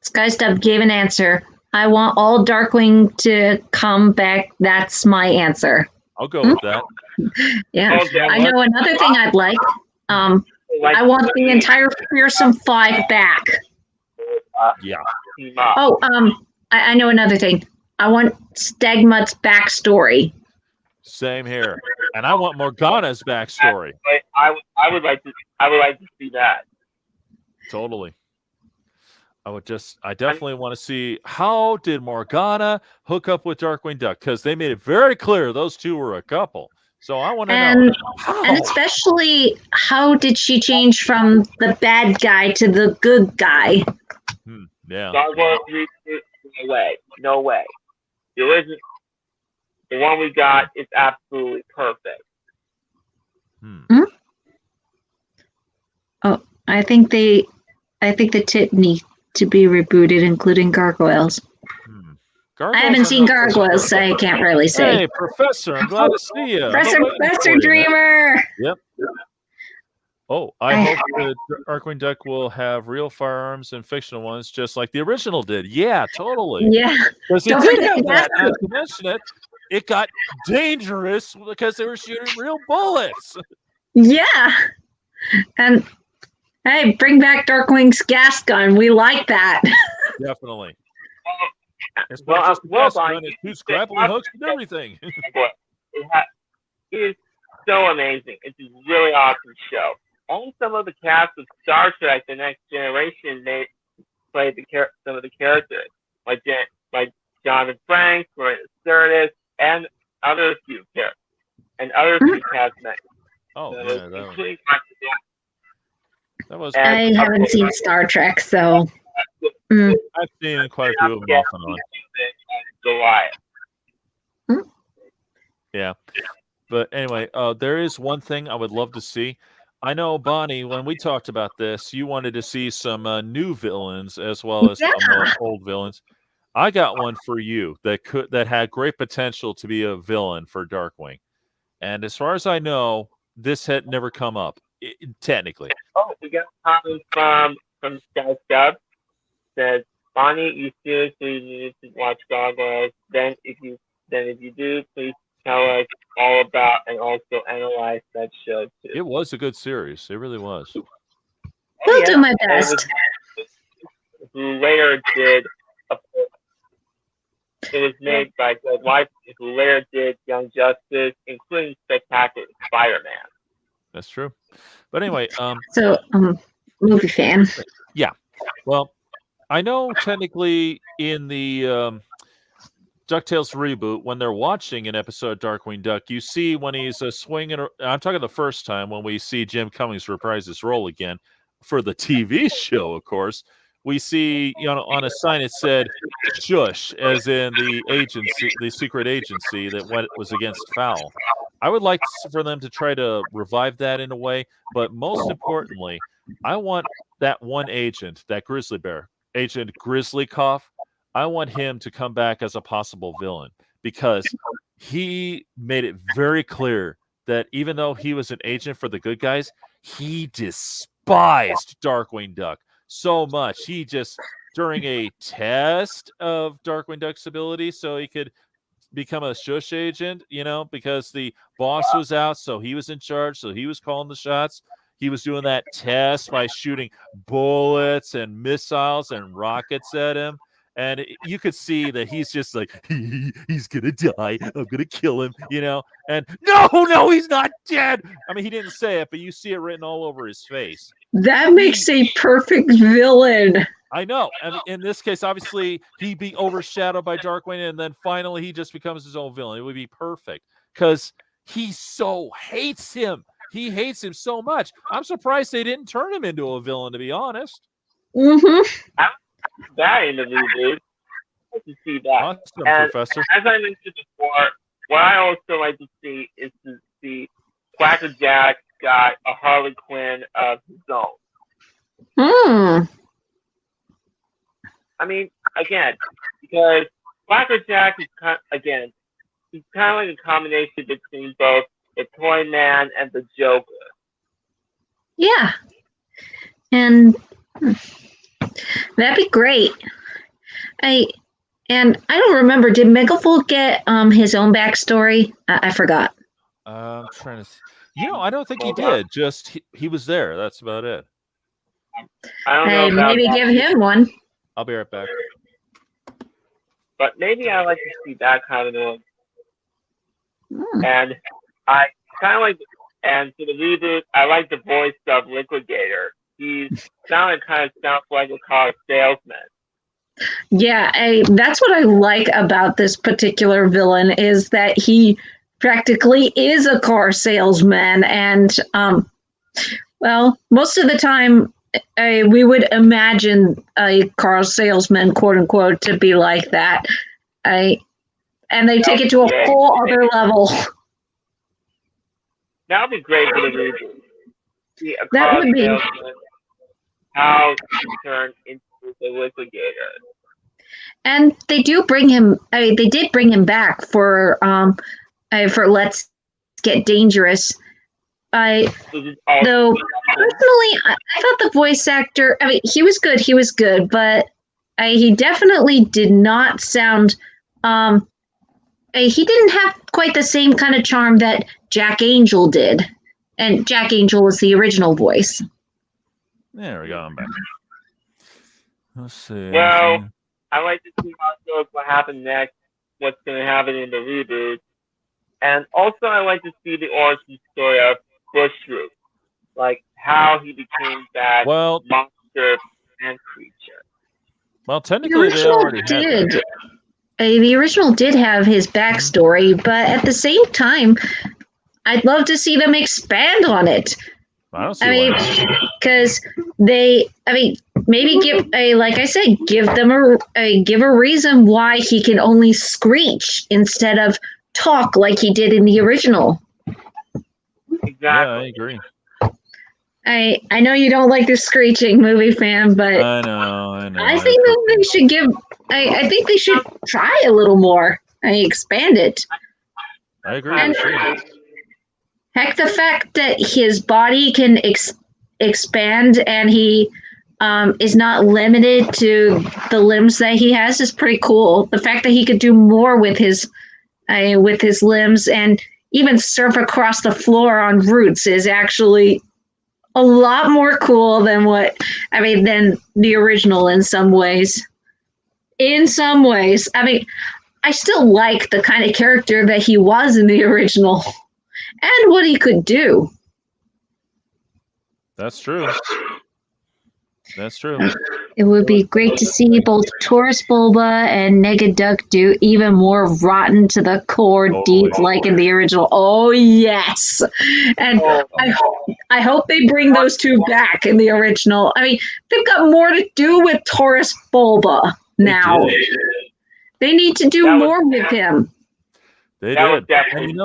Skystub gave an answer. I want all Darkwing to come back. That's my answer. I'll go with that. Yeah. Okay. I know another thing I'd like. I want the entire Fearsome Five back. Yeah. Oh, I know another thing. I want Stagmutt's backstory. Same here, and I want Morgana's backstory. I would like to see that. Totally. I definitely want to see how did Morgana hook up with Darkwing Duck, because they made it very clear those two were a couple. So I want to know how. And especially, how did she change from the bad guy to the good guy? Yeah. No way. The one we got is absolutely perfect. Oh, I think the tit need to be rebooted, including gargoyles. I haven't seen gargoyles, so I can't really say. Hey, Professor, I'm glad to see you. Professor Dreamer. Yep. Oh, I hope that Darkwing Duck will have real firearms and fictional ones, just like the original did. Yeah, totally. Yeah. Because it did have that. Not to mention it got dangerous because they were shooting real bullets. Yeah. And hey, bring back Darkwing's gas gun. We like that. Definitely. It's not just the gas gun, it's 2 grappling hooks and everything. It is so amazing. It's a really awesome show. Only some of the cast of Star Trek: The Next Generation played some of the characters, like Jonathan Frakes, Maria Sturtis, and other few characters, and other few cast members. Oh, so yeah, that was. I haven't seen Star Trek, so. I've seen quite a few of them off and on. Yeah. But anyway, there is one thing I would love to see. I know, Bonnie, when we talked about this, you wanted to see some new villains as well as some old villains. I got one for you that had great potential to be a villain for Darkwing. And as far as I know, this had never come up, technically. Oh, we got comments from Sky Stubb. Says, Bonnie, you seriously need to watch Gargoyles. Then if you do, please tell us all about and also analyze that show too. It was a good series. It really was. We'll do my best. Who later did it was made by Greg Weiss, who later did Young Justice, including Spectacular Spider-Man. That's true. But anyway, so movie fan. Yeah. Well, I know technically in the DuckTales reboot, when they're watching an episode of Darkwing Duck, you see when he's swinging. I'm talking the first time when we see Jim Cummings reprise his role again for the TV show, of course. We see, on a sign it said "shush," as in the agency, the secret agency that was against Fowl. I would like for them to try to revive that in a way, but most importantly, I want that one agent, that grizzly bear, Agent Grizzlycoff. I want him to come back as a possible villain because he made it very clear that even though he was an agent for the good guys, he despised Darkwing Duck so much. He just, during a test of Darkwing Duck's ability so he could become a shush agent, because the boss was out, so he was in charge, so he was calling the shots. He was doing that test by shooting bullets and missiles and rockets at him. And you could see that he's just like, he's gonna die. I'm gonna kill him, And no, he's not dead. I mean, he didn't say it, but you see it written all over his face. That makes a perfect villain. I know. And in this case, obviously, he'd be overshadowed by Darkwing, and then finally he just becomes his own villain. It would be perfect because he so hates him. He hates him so much. I'm surprised they didn't turn him into a villain, to be honest. Mm-hmm. That in the reboot. I like to see that. Awesome, and Professor. As I mentioned before, what I also like to see is to see Quacker Jack got a Harley Quinn of his own. I mean, again, because Quacker Jack is he's kind of like a combination between both the Toy Man and the Joker. Yeah, and that'd be great. I don't remember. Did Megavolt get his own backstory? I forgot. I'm trying to. I don't think he did. Just he was there. That's about it. I don't know about maybe that. give him one. I'll be right back. But maybe I like to see that kind of one. And I kind of like, and for the reboot, I like the voice of Liquidator. He kind of sounds like a car salesman. Yeah, that's what I like about this particular villain is that he practically is a car salesman, and well, most of the time we would imagine a car salesman, quote unquote, to be like that. And they take it to a whole other level. That would be great for the reboot. See a That car would be. salesman, how he turned into the Liquidator. And they do bring him. They did bring him back for Let's Get Dangerous. Though personally, I thought the voice actor. I mean, he was good. He was good, but he definitely did not sound. He didn't have quite the same kind of charm that Jack Angel did, and Jack Angel was the original voice. There we go. I'm back. Let's see. Well, I like to see how it goes, what happened next, what's going to happen in the reboot. And also I like to see the origin story of Bushroot. Like how he became that monster and creature. Well, technically they already did. The original did have his backstory, but at the same time, I'd love to see them expand on it. I don't see why. Because maybe give them give a reason why he can only screech instead of talk like he did in the original. Exactly. Yeah, I agree. I know you don't like the screeching, movie fan, but I know. I think that they should give. I think they should try a little more. Expand it. I agree. Heck, the fact that his body can expand and he is not limited to the limbs that he has is pretty cool. The fact that he could do more with his limbs and even surf across the floor on roots is actually a lot more cool than than the original in some ways. I still like the kind of character that he was in the original. And what he could do. That's true. It would be great to see both Taurus Bulba and Negaduck do even more rotten to the core deeds like in the original. Oh, yes. And I hope they bring those two back in the original. I mean, they've got more to do with Taurus Bulba now. They need to do more with him. They did. And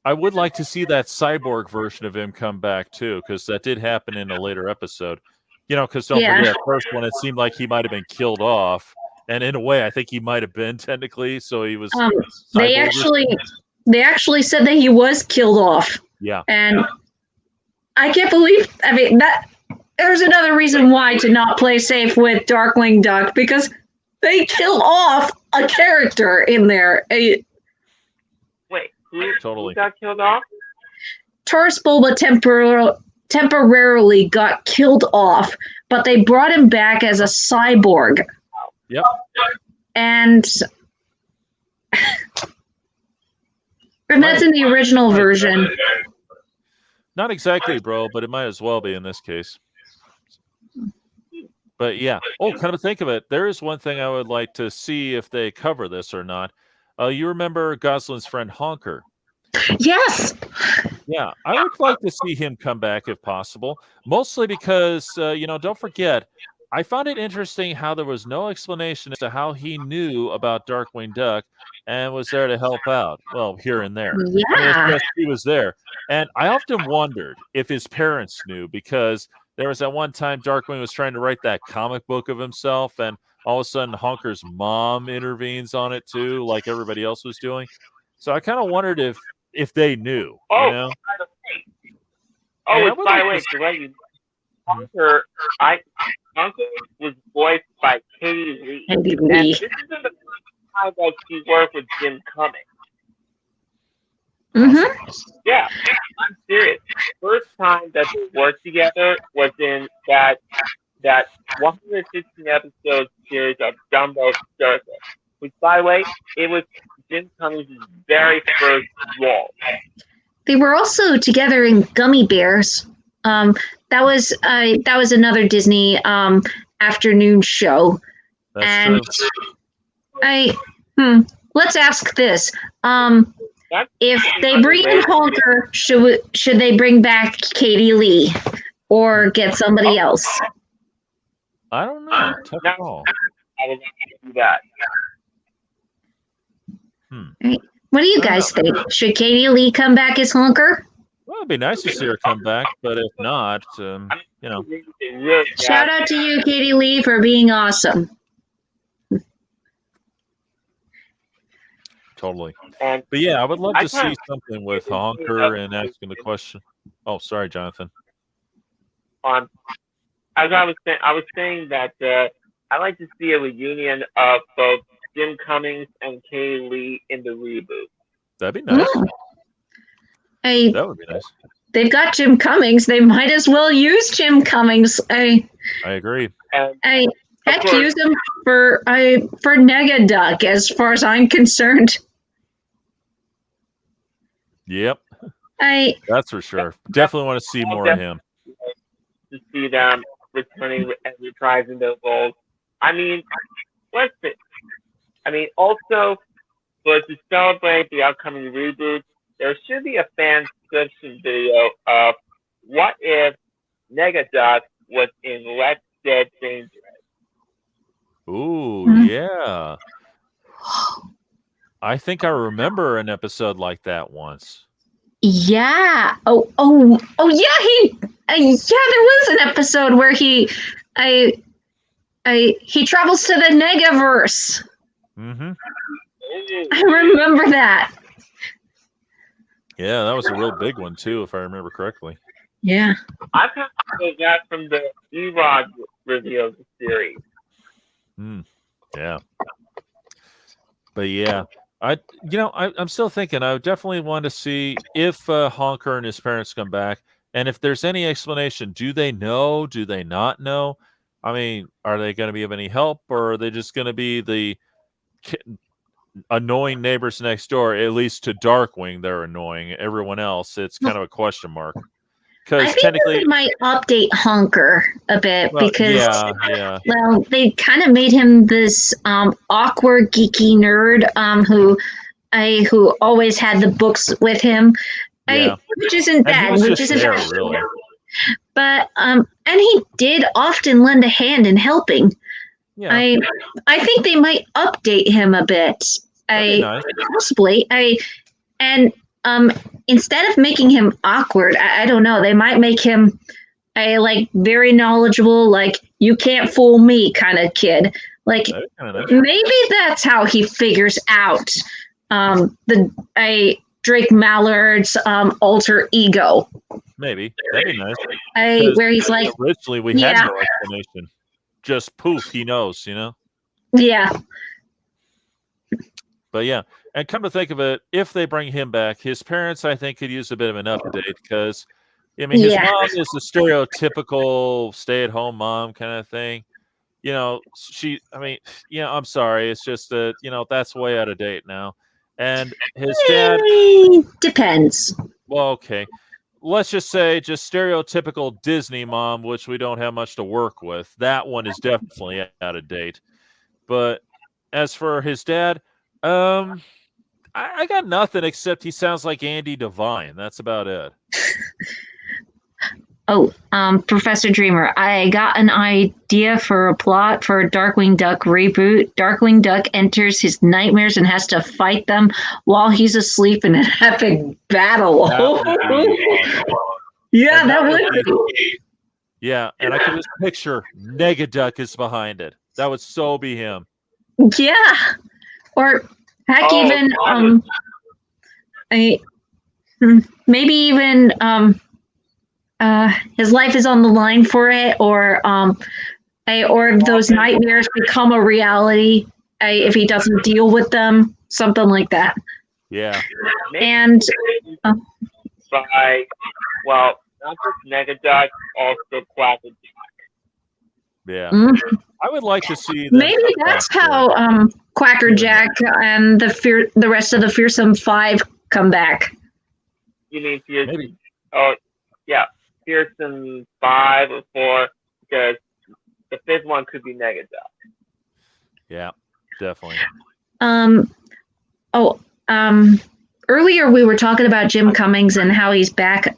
I would like to see that cyborg version of him come back too, because that did happen in a later episode. Because don't forget, at first one it seemed like he might have been killed off, and in a way, I think he might have been technically. So he was. They actually said that he was killed off. Yeah, and I can't believe. That there's another reason why to not play safe with Darkwing Duck, because they kill off a character in there. Who got killed off? Taurus Bulba temporarily got killed off, but they brought him back as a cyborg. Yep. And that's in the original version. Not exactly, bro, but it might as well be in this case. But yeah. Oh, kind of think of it. There is one thing I would like to see if they cover this or not. You remember Gosling's friend Honker? Yes. Yeah, I would like to see him come back if possible. Mostly because, don't forget, I found it interesting how there was no explanation as to how he knew about Darkwing Duck and was there to help out. Well, here and there. Yeah. I mean, it's just he was there. And I often wondered if his parents knew, because there was that one time Darkwing was trying to write that comic book of himself, and all of a sudden Honker's mom intervenes on it too, like everybody else was doing. So I kind of wondered if they knew, Oh, you know? By the way, Honker was voiced by Katie Lee. And this isn't the first time that she worked with Jim Cummings. Mm-hmm. Yeah, I'm serious. The first time that they worked together was in that 116 episode series of Dumbo Circus, which, by the way, it was Jim Cummings' very first role. They were also together in Gummy Bears. That was another Disney afternoon show. That's true. Let's ask this: if they bring in Honker, should they bring back Katie Lee or get somebody else? I don't know. Tough call. I would like to do that. Right. What do you guys think? Should Katie Lee come back as Honker? Well, it'd be nice to see her come back, but if not, Shout out to you, Katie Lee, for being awesome. Totally. But yeah, I would love to see something with Honker and asking the question. Oh, sorry, Jonathan. As I was saying that I like to see a reunion of both Jim Cummings and Katie Lee in the reboot. That'd be nice. That would be nice. They've got Jim Cummings. They might as well use Jim Cummings. I agree. Heck, use him for Nega Duck, as far as I'm concerned. Yep. That's for sure. Definitely want to see more of him. To see them returning and reprising their roles. I mean, also, but to celebrate the upcoming reboot, there should be a fan subscription video of what if Nega Duck was in Let's Get Dangerous. Ooh, yeah. I think I remember an episode like that once. Yeah. Oh yeah. There was an episode where he travels to the Negaverse. Mm-hmm. I remember that. Yeah, that was a real big one too, if I remember correctly. Yeah. I kind of that from the Erod review of the series. Yeah. But yeah, I'm still thinking. I would definitely want to see if Honker and his parents come back, and if there's any explanation. Do they know? Do they not know? I mean, are they going to be of any help, or are they just going to be the annoying neighbors next door? At least to Darkwing, they're annoying. Everyone else, it's kind of a question mark. I think they might update Honker a bit because they kind of made him this awkward, geeky nerd who always had the books with him, which isn't bad. Really. But and he did often lend a hand in helping. Yeah. I think they might update him a bit. Possibly. Instead of making him awkward, I don't know, they might make him very knowledgeable, you can't fool me kind of kid. Maybe that's how he figures out Drake Mallard's alter ego. Maybe. That'd be nice. Where he's like, originally we had no explanation. Just poof, he knows, Yeah. But yeah, and come to think of it, if they bring him back, his parents, I think, could use a bit of an update because, his mom is the stereotypical stay-at-home mom kind of thing. I'm sorry. It's just that, that's way out of date now. And his dad. Depends. Well, okay. Let's just say just stereotypical Disney mom, which we don't have much to work with. That one is definitely out of date. But as for his dad, I got nothing except he sounds like Andy Devine. That's about it. Oh, Professor Dreamer, I got an idea for a plot for a Darkwing Duck reboot. Darkwing Duck enters his nightmares and has to fight them while he's asleep in an epic battle. Yeah, that would be. Yeah, and I can just picture Negaduck is behind it. That would so be him. Yeah, or heck, even maybe even his life is on the line for it, or those nightmares become a reality if he doesn't deal with them, something like that. Yeah, and not just Negaduck, also Quacker Jack. Yeah, I would like to see. Maybe that's how Quacker Jack and the rest of the Fearsome Five come back. You mean Fearsome? Oh, yeah, Fearsome 5 or 4, because the fifth one could be Negaduck. Yeah, definitely. Earlier we were talking about Jim Cummings and how he's back.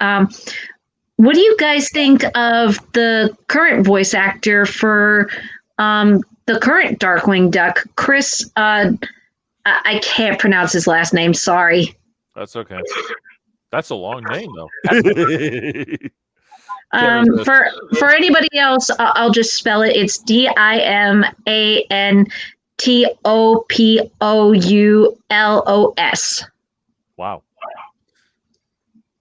What do you guys think of the current voice actor for the current Darkwing Duck, Chris? I can't pronounce his last name. Sorry. That's okay. That's a long name, though. For anybody else, I'll just spell it. It's DIMANTOPOULOS. Wow.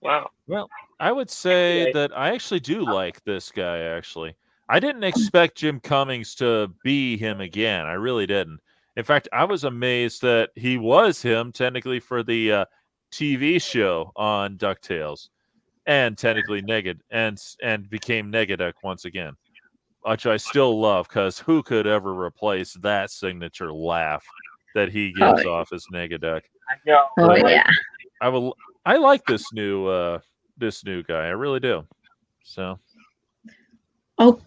Wow. Well, I would say that I actually do like this guy, actually. I didn't expect Jim Cummings to be him again. I really didn't. In fact, I was amazed that he was him technically for the TV show on DuckTales, and technically and became Negaduck once again, which I still love, because who could ever replace that signature laugh that he gives off as Negaduck? Yeah. I like this new guy. I really do. So. Oh.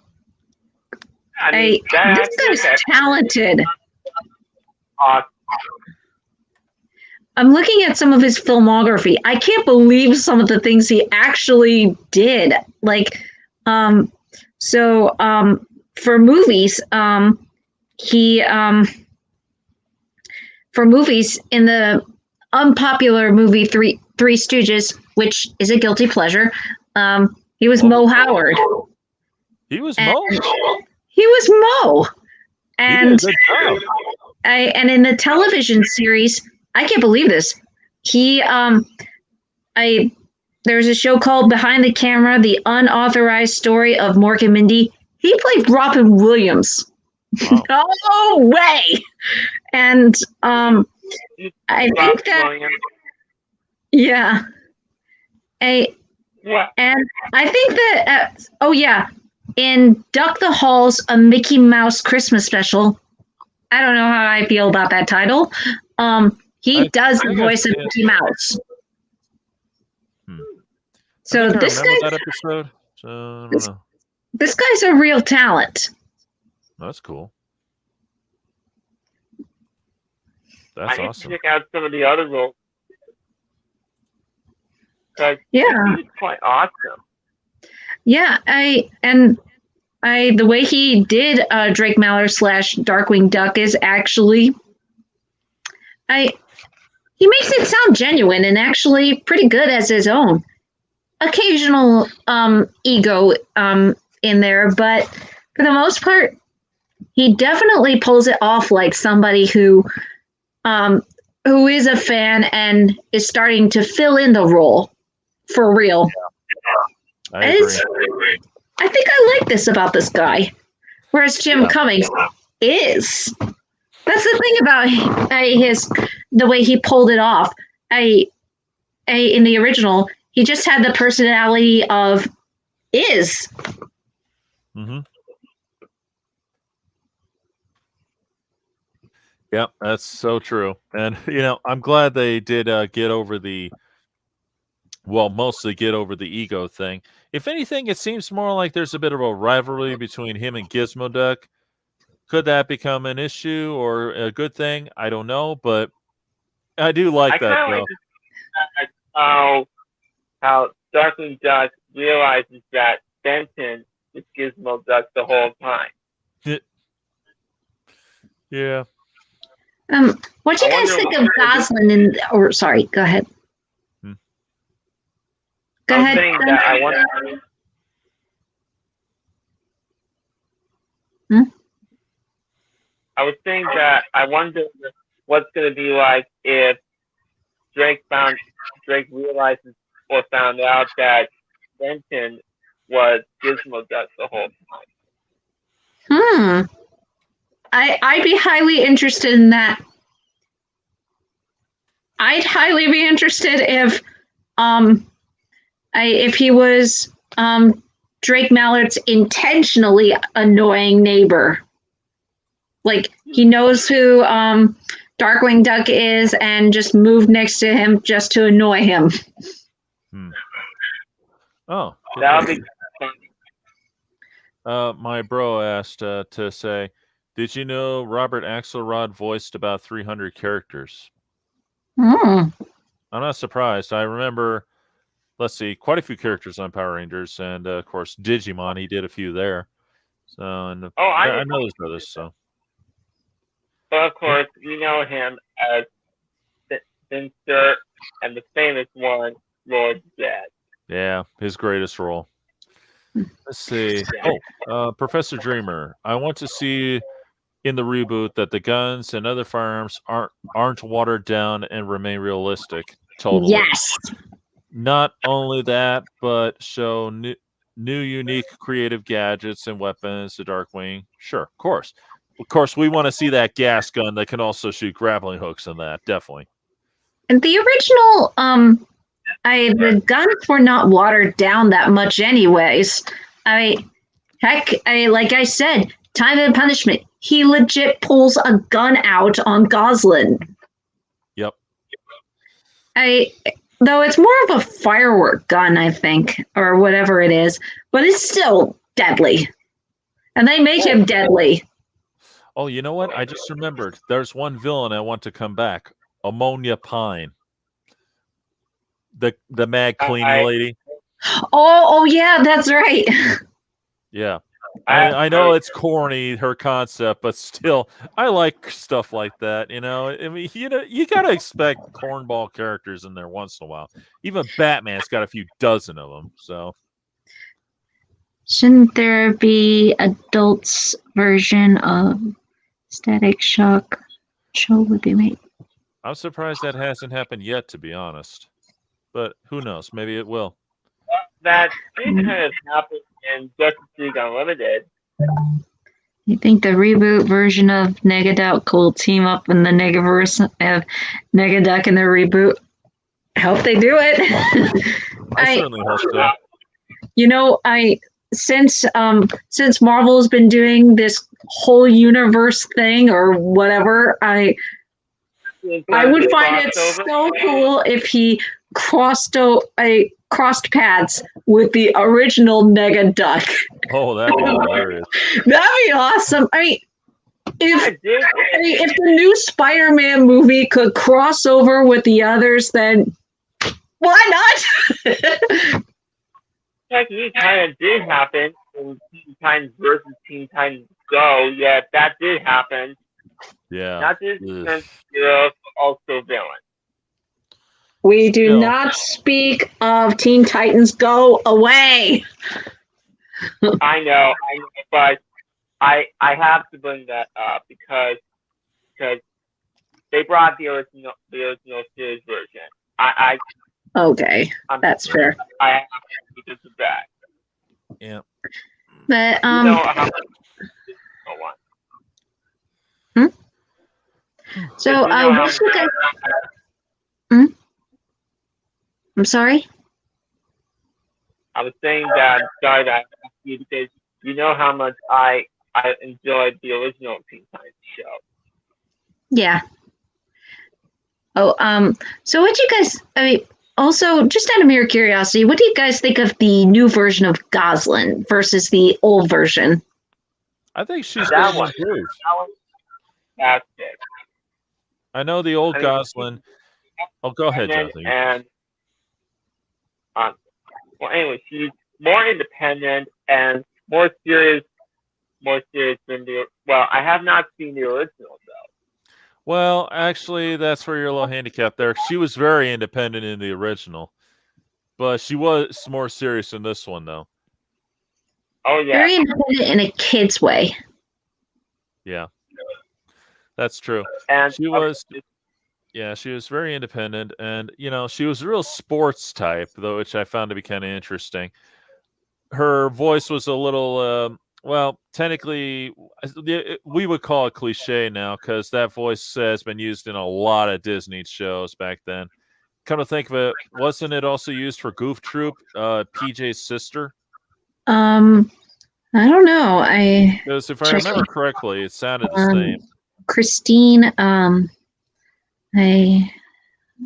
This guy's talented. I'm looking at some of his filmography. I can't believe some of the things he actually did. Like, for movies, for movies in the unpopular movie Three Stooges, which is a guilty pleasure, he was Mo Howard. He was Mo. He was Mo. And and in the television series, I can't believe this. There's a show called Behind the Camera: The Unauthorized Story of Mork and Mindy. He played Robin Williams. Wow. No way. And I think that yeah. And I think that in Duck the Hall's A Mickey Mouse Christmas Special, I don't know how I feel about that title. He does the voice of Mickey Mouse. So this guy, that episode. So, I don't know. This guy's a real talent. That's cool. That's awesome. I need to check out some of the other roles. Yeah, he's quite awesome. Yeah, the way he did Drake Mallor / Darkwing Duck is actually, he makes it sound genuine and actually pretty good as his own. Occasional ego in there, but for the most part, he definitely pulls it off like somebody who is a fan and is starting to fill in the role for real. Yeah. I agree. I think I like this about this guy, whereas Jim Cummings is. That's the thing about the way he pulled it off. In the original, he just had the personality of is. Mm-hmm. Yep, that's so true. And I'm glad they did mostly get over the ego thing. If anything, it seems more like there's a bit of a rivalry between him and Gizmo Duck. Could that become an issue or a good thing? I don't know, but I do like that I though. like how Darkwing Duck realizes that Benton is Gizmo Duck the whole time. Yeah. What do you guys think of Goslin or sorry, go ahead. Go ahead. I was saying that I wonder what's going to be like if Drake realizes or found out that Benton was Gizmo Duck the whole time. I'd be highly interested in that. I'd highly be interested if he was Drake Mallard's intentionally annoying neighbor. Like he knows who Darkwing Duck is and just moved next to him just to annoy him. Oh, that would be my bro asked to say, did you know Robert Axelrod voiced about 300 characters? I'm not surprised. I remember, let's see, quite a few characters on Power Rangers, and of course Digimon. He did a few there. So, and I know those others. So, but of course, we know him as Finster and the famous one, Lord Zed. Yeah, his greatest role. Let's see. Professor Dreamer. I want to see in the reboot that the guns and other firearms aren't watered down and remain realistic. Totally. Yes. Not only that, but show new unique creative gadgets and weapons to Darkwing. Sure, of course. Of course, we want to see that gas gun that can also shoot grappling hooks in that, definitely. And the original the guns were not watered down that much anyways. Like I said, Time and Punishment, he legit pulls a gun out on Goslin. Yep. Though it's more of a firework gun, I think, or whatever it is, but it's still deadly. And they make him deadly. Oh, you know what? I just remembered. There's one villain I want to come back. Ammonia Pine. The mad cleaning lady. Oh yeah, that's right. Yeah. I know it's corny, her concept, but still, I like stuff like that. I mean, you got to expect cornball characters in there once in a while. Even Batman's got a few dozen of them. So, shouldn't there be adults version of Static Shock? Show would be made. I'm surprised that hasn't happened yet, to be honest. But who knows? Maybe it will. That did kind of happen in Justice League Unlimited. You think the reboot version of Negaduck will team up in the Negaverse of Negaduck in the reboot? I hope they do it. I certainly hope so. Since Marvel's been doing this whole universe thing or whatever, I would find it so cool if he crossed paths with the original Negaduck. Oh, that'd be hilarious. That'd be awesome. I mean, if the new Spider-Man movie could cross over with the others, then why not? Technically, kind of did happen in Teen Titans versus Teen Titans Go. Yeah, that did happen. Yeah. Not just heroes, but also villains. We do not speak of Teen Titans Go away. I know, but I have to bring that up because they brought the original series version. Okay, that's fair. I have to because of that. Yeah. But you know how So I'm sorry? I was saying that sorry that I asked you because you know how much I enjoyed the original Teen Titans show. Yeah. Oh, so what do you guys, I mean, also, just out of mere curiosity, what do you guys think of the new version of Goslin versus the old version? I think she's That been one. improved. That one, that's it. I know the old I mean, Goslin. Oh, go ahead, Jonathan. And well, anyway, she's more independent and more serious than the. Well, I have not seen the original though. Well, actually, that's where you're a little handicapped there. She was very independent in the original, but she was more serious in this one, though. Oh yeah, very independent in a kid's way. Yeah, that's true. And she was. Yeah, she was very independent, and she was a real sports type, though, which I found to be kind of interesting. Her voice was a little, well, technically, we would call it cliche now because that voice has been used in a lot of Disney shows back then. Come to think of it, wasn't it also used for Goof Troop, PJ's sister? I don't know. Because if I remember correctly, it sounded the same. Christine,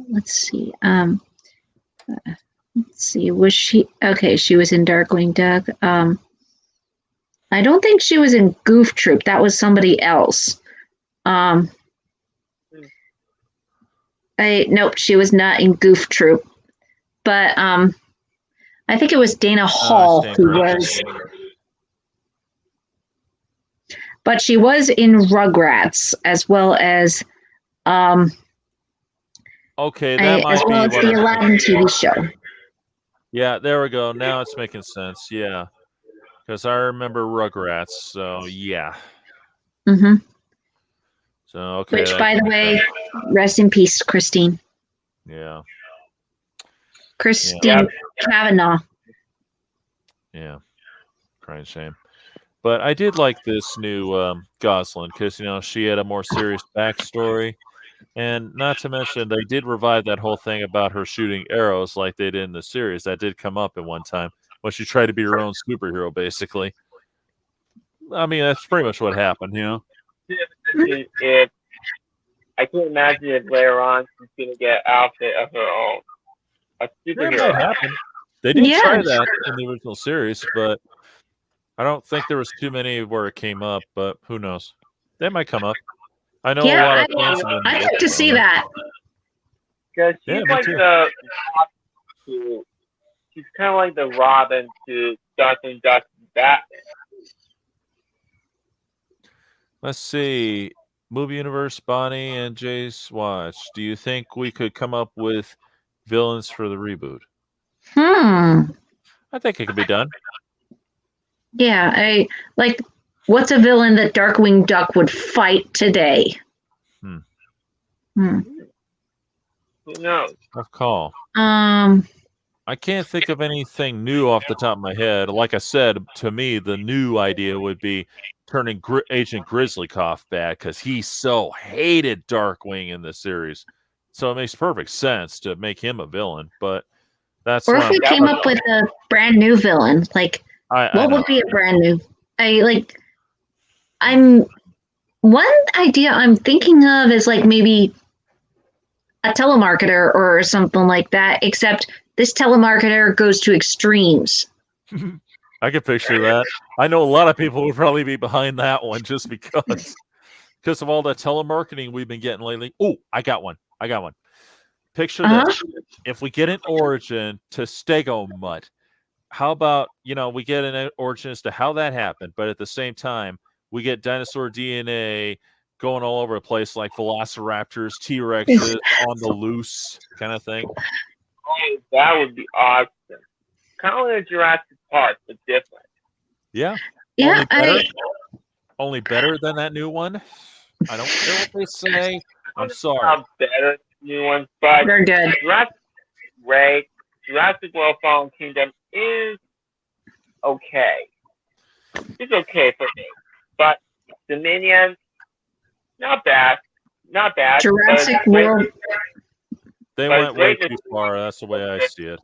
let's see. Was she okay? She was in Darkwing Duck. I don't think she was in Goof Troop. That was somebody else. Nope, she was not in Goof Troop. But I think it was Dana Hall who was. But she was in Rugrats as well as. Okay, that might as be well as the Aladdin TV show. Yeah, there we go. Now it's making sense. Yeah, because I remember Rugrats. So yeah. Mm-hmm. So okay. Which, by the way, rest in peace, Christine. Yeah. Christine Cavanaugh. Yeah. Crying shame. But I did like this new Goslin because she had a more serious backstory. And not to mention, they did revive that whole thing about her shooting arrows like they did in the series. That did come up at one time when she tried to be her own superhero, basically. I mean, that's pretty much what happened, If I can't imagine if later on she's going to get an outfit of her own. A superhero. That might happen. They did try that in the original series, but I don't think there was too many where it came up, but who knows? They might come up. I know a lot of fans. I'd like to see that. Because she's she's kind of like the Robin to Darkwing Duck and Batman. Let's see. Movie Universe, Bonnie and Jay's Watch. Do you think we could come up with villains for the reboot? I think it could be done. Yeah, what's a villain that Darkwing Duck would fight today? Who knows? Tough call. I can't think of anything new off the top of my head. Like I said, to me, the new idea would be turning Agent Grizzlycoff bad because he so hated Darkwing in the series. So it makes perfect sense to make him a villain. But that's or if we came up with a brand new villain, what would be a brand new? One idea I'm thinking of is maybe a telemarketer or something like that, except this telemarketer goes to extremes. I can picture that. I know a lot of people would probably be behind that one just because of all the telemarketing we've been getting lately. Oh, I got one. Picture this. If we get an origin to Stego Mutt, how about, we get an origin as to how that happened, but at the same time, we get dinosaur DNA going all over the place like velociraptors, T-Rexes on the loose kind of thing. Oh, that would be awesome. Kind of like Jurassic Park, but different. Yeah. Yeah. Only better than that new one. I don't care what they say. I'm sorry. Better than the new ones, but they're good. Jurassic World Fallen Kingdom is okay. It's okay for me. But Dominion, not bad. Jurassic World. They went way too far. That's the way I see it.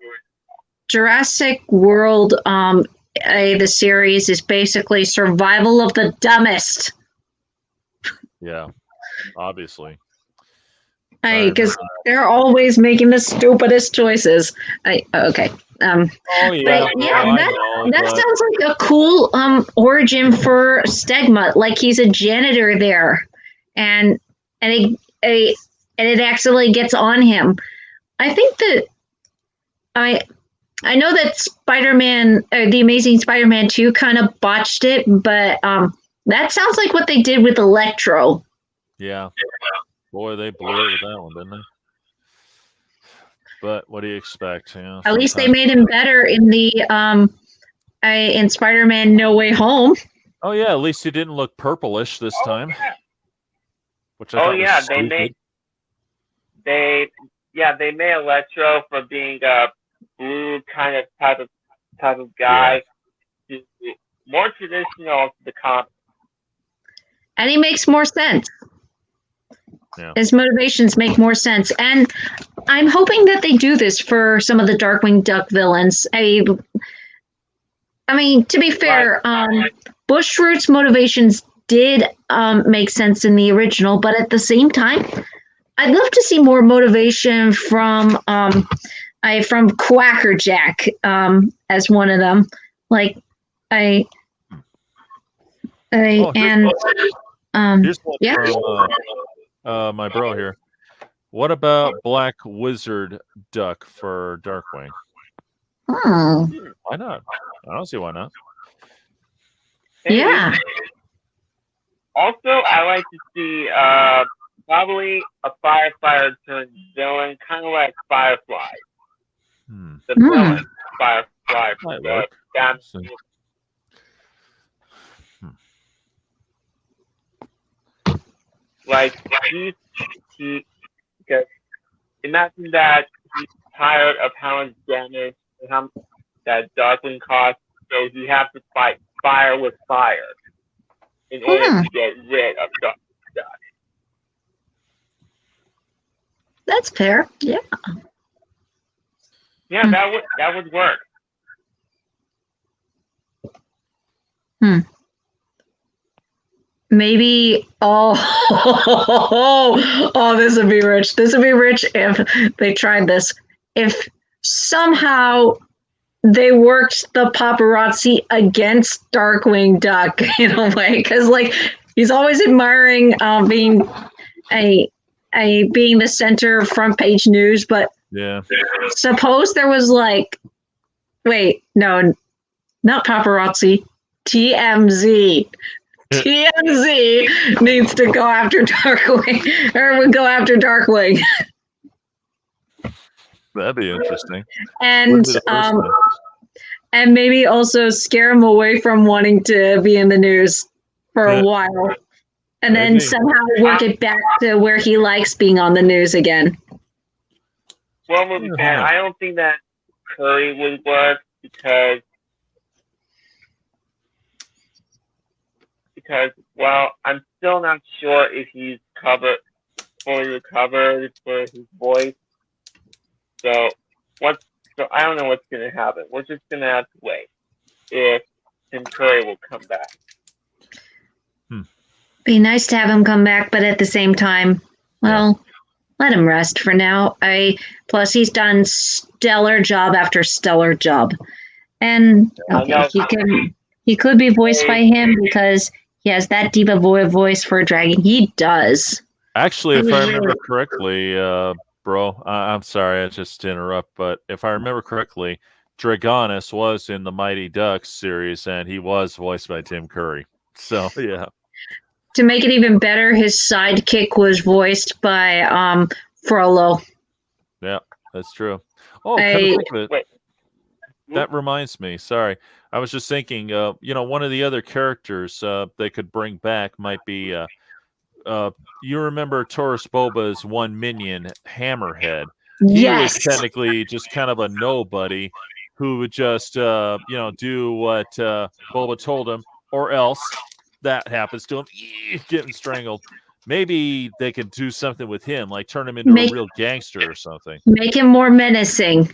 Jurassic World, the series is basically survival of the dumbest. Yeah. Obviously. Because they're always making the stupidest choices. Okay. Oh yeah, but yeah, that but... sounds like a cool origin for Stegma. Like he's a janitor there, and it actually gets on him. I think that I know that Spider-Man, the Amazing Spider-Man 2 kind of botched it, but that sounds like what they did with Electro. Yeah. Boy, they blew it with that one, didn't they? But what do you expect? At least they made him better in the in Spider-Man No Way Home. Oh yeah, at least he didn't look purplish this time. Yeah. Which I thought was stupid. They made Electro for being a blue kind of type of guy, more traditional to the comics. And he makes more sense. Yeah. His motivations make more sense. And I'm hoping that they do this for some of the Darkwing Duck villains. I mean, to be fair, Bushroot's motivations did make sense in the original, but at the same time, I'd love to see more motivation from Quackerjack as one of them. Like here's one from my bro here. What about Black Wizard Duck for Darkwing? Why not? I don't see why not. Yeah. Also, I like to see probably a firefighter turned villain, kind of like Firefly. The villain, Firefly. Like he because imagine that he's tired of how much damage that Darkwing caused, so he has to fight fire with fire in order to get rid of Darkwing Duck. That's fair. Yeah. Yeah, that would work. Maybe this would be rich. This would be rich if they tried this. If somehow they worked the paparazzi against Darkwing Duck in a way, because like he's always admiring being being the center of front page news, but suppose there was like, wait, no, not paparazzi, TMZ. TMZ needs to go after Darkwing, or would go after Darkwing. That'd be interesting. And maybe also scare him away from wanting to be in the news for a while, and then somehow work it back to where he likes being on the news again. Well, I don't think that Curry would work because well, I'm still not sure if he's fully recovered for his voice. So I don't know what's gonna happen. We're just gonna have to wait if Tim Curry will come back. Be nice to have him come back, but at the same time, well, let him rest for now. Plus he's done stellar job after stellar job. And he could be voiced by him because he has that deep a voice for a dragon. He does. Actually, if I remember correctly, bro, I'm sorry, I just interrupt, but if I remember correctly, Dragonis was in the Mighty Ducks series, and he was voiced by Tim Curry. So, yeah. To make it even better, his sidekick was voiced by Frollo. Yeah, that's true. Oh, come to think of it. That reminds me. Sorry. I was just thinking, one of the other characters they could bring back might be, you remember Taurus Boba's one minion, Hammerhead. He was technically just kind of a nobody who would just, do what Boba told him, or else that happens to him, getting strangled. Maybe they could do something with him, like turn him into a real gangster or something. Make him more menacing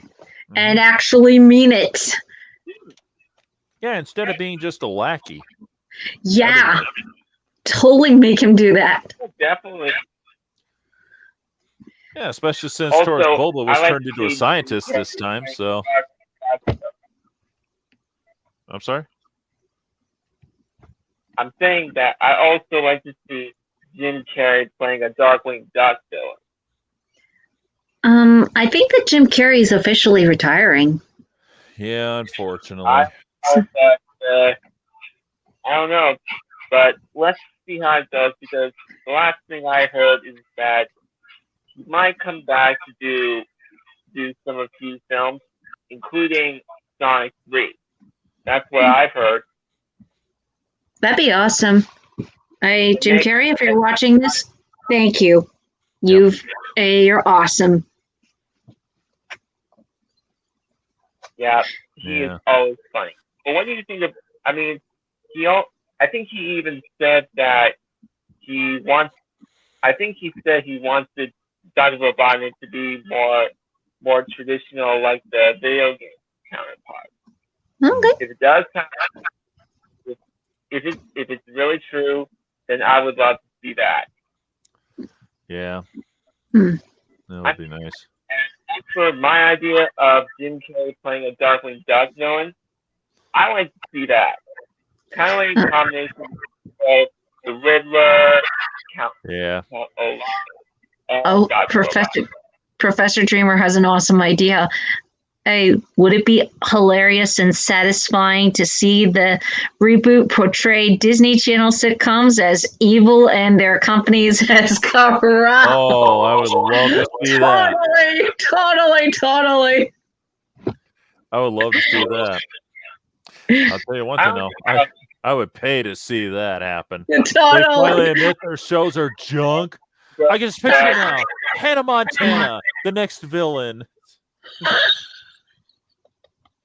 and actually mean it. Yeah, instead of being just a lackey. Yeah. Totally make him do that. definitely. Yeah, especially since Also, Taurus Bulba was like turned into a scientist this time. So, I'm sorry. I'm saying that I also like to see Jim Carrey playing a Darkwing Duck villain. I think that Jim Carrey is officially retiring. Yeah, unfortunately. I don't know, but let's see how it goes, because the last thing I heard is that he might come back to do some of these films, including Sonic 3. That's what I've heard. That'd be awesome. Jim Carrey, if you're watching this, thank you. You're awesome. Yeah, he is always funny. But what do you think of? I mean, I think he even said that he wants. I think he said he wants Dr. Robotnik to be more traditional, like the video game counterpart. Okay. If it does if it's really true, then I would love to see that. Yeah. That would be nice. As for my idea of Jim Carrey playing a Darkwing Duck villain, I like to see that. Kind of like a combination of the Riddler, Professor Dreamer has an awesome idea. Would it be hilarious and satisfying to see the reboot portray Disney Channel sitcoms as evil and their companies as corrupt? Oh, I would love to see that. Totally. I would love to see that. I'll tell you one thing, though. I would pay to see that happen. Totally. They finally admit their shows are junk. I can just picture it now. Hannah Montana, the next villain.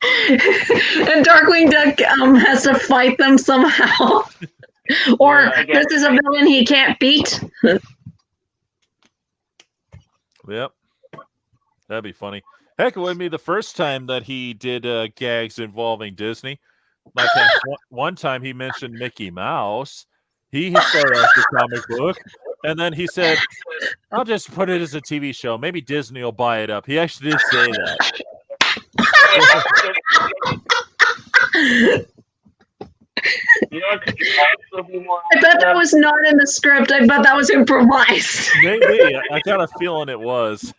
And Darkwing Duck has to fight them somehow. Or this is a villain he can't beat. Yep. That'd be funny. Heck, it would be the first time that he did gags involving Disney. Like one time he mentioned Mickey Mouse. He started as the comic book. And then he said, I'll just put it as a TV show. Maybe Disney will buy it up. He actually did say that. I bet that was not in the script. I bet that was improvised. Maybe. I got a feeling it was.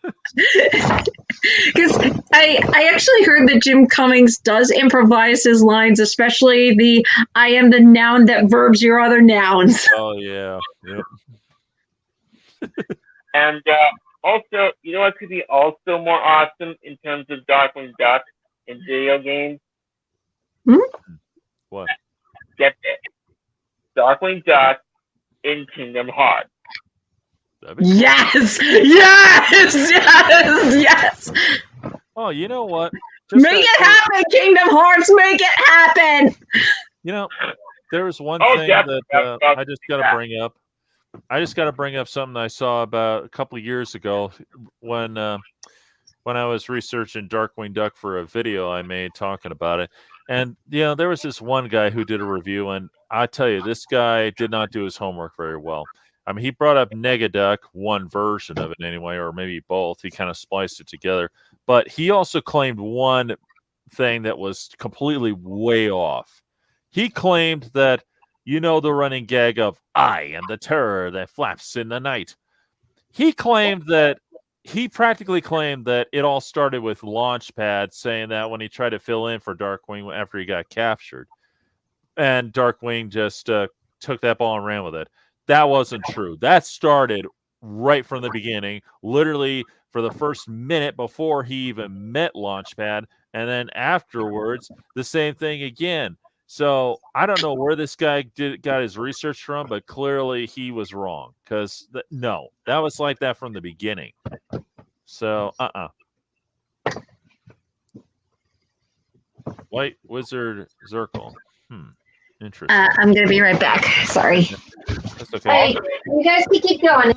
Because I actually heard that Jim Cummings does improvise his lines, especially the I am the noun that verbs your other nouns. Oh, yeah. Yep. And also, you know what could be also more awesome in terms of Darkwing Duck in video games? What? Get this. Darkwing Duck in Kingdom Hearts. Yes! Oh, you know what? Make it happen, Kingdom Hearts! Make it happen! You know, there was one thing that I just got to bring up. I just got to bring up something I saw about a couple of years ago when I was researching Darkwing Duck for a video I made talking about it. And, there was this one guy who did a review, and I tell you, this guy did not do his homework very well. I mean, he brought up Negaduck, one version of it anyway, or maybe both. He kind of spliced it together. But he also claimed one thing that was completely way off. He claimed that, the running gag of, I am the terror that flaps in the night. He practically claimed that it all started with Launchpad saying that when he tried to fill in for Darkwing after he got captured. And Darkwing just took that ball and ran with it. That wasn't true. That started right from the beginning, literally for the first minute before he even met Launchpad. And then afterwards, the same thing again. So I don't know where this guy got his research from, but clearly he was wrong. Because, no, that was like that from the beginning. So, White Wizard Zirkle. Interesting. I'm going to be right back. Sorry. That's okay. Hey, you guys can keep going.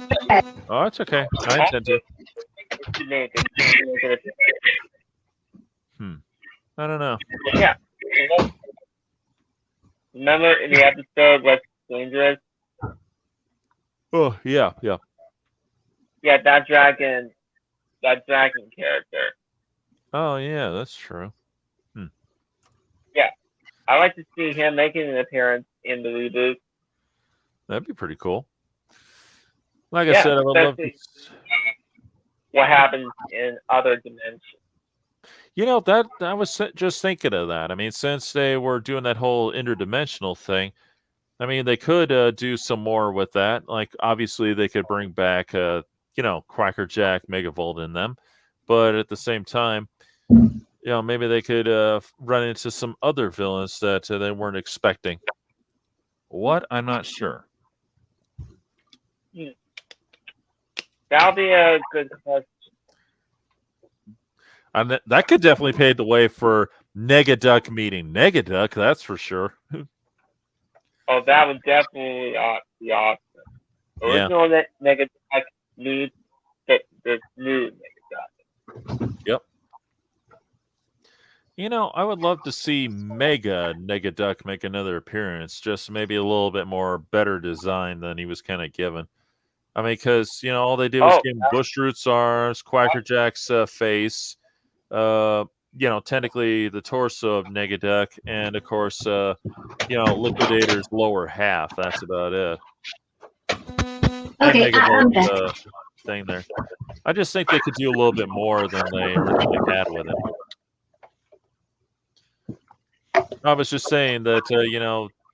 Oh, it's okay. I intend to. I don't know. Yeah. Remember in the episode What's Dangerous? Oh, yeah. Yeah, that dragon character. Oh, yeah, that's true. Yeah, I like to see him making an appearance in the reboot. That'd be pretty cool. Like I Yeah, said, I would love to. What happens in other dimensions. You know, that I was just thinking of that. I mean, since they were doing that whole interdimensional thing, I mean, they could do some more with that. Like, obviously, they could bring back, Quacker Jack, Megavolt in them, but at the same time, maybe they could run into some other villains that they weren't expecting. What? I'm not sure. That'll be a good question. And that could definitely pave the way for Negaduck meeting Negaduck, that's for sure. Oh, that would definitely be awesome. Original Negaduck meets this new Negaduck. Yep. I would love to see Mega Negaduck make another appearance, just maybe a little bit more better design than he was kind of given. I mean, because, all they did was give him Bushroot's arms, Quacker Jack's face, technically the torso of Negaduck, and of course, Liquidator's lower half. That's about it. Okay, and Megavolt's thing there. I just think they could do a little bit more than they originally had with it. I was just saying that,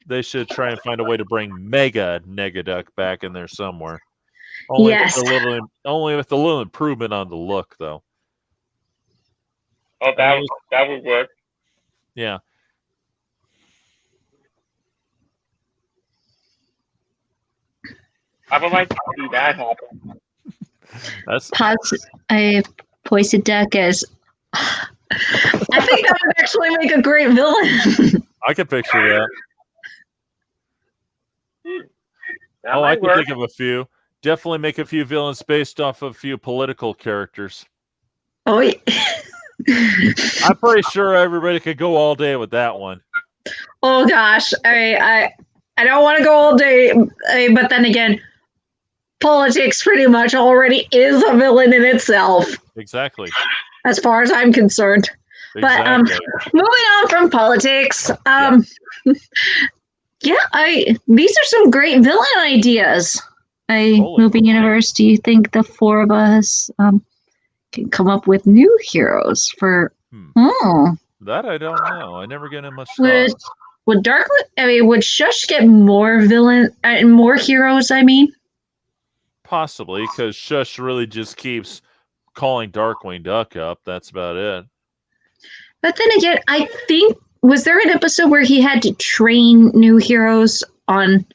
they should try and find a way to bring Mega Negaduck back in there somewhere. Only with a little improvement on the look, though. Oh, that would work. Yeah. I would like to see that happen. I Poison Duck as. I think that would actually make a great villain. I could picture that. I can think of a few. Definitely make a few villains based off of a few political characters. Oh, yeah. I'm pretty sure everybody could go all day with that one. Oh gosh, I don't want to go all day, but then again, politics pretty much already is a villain in itself. Exactly. As far as I'm concerned. Exactly. But moving on from politics, these are some great villain ideas. Movie Universe, do you think the four of us can come up with new heroes for? That I don't know. I never get in much thought. Would Shush get more more heroes? I mean, possibly, because Shush really just keeps calling Darkwing Duck up. That's about it. But then again, I think was there an episode where he had to train new heroes on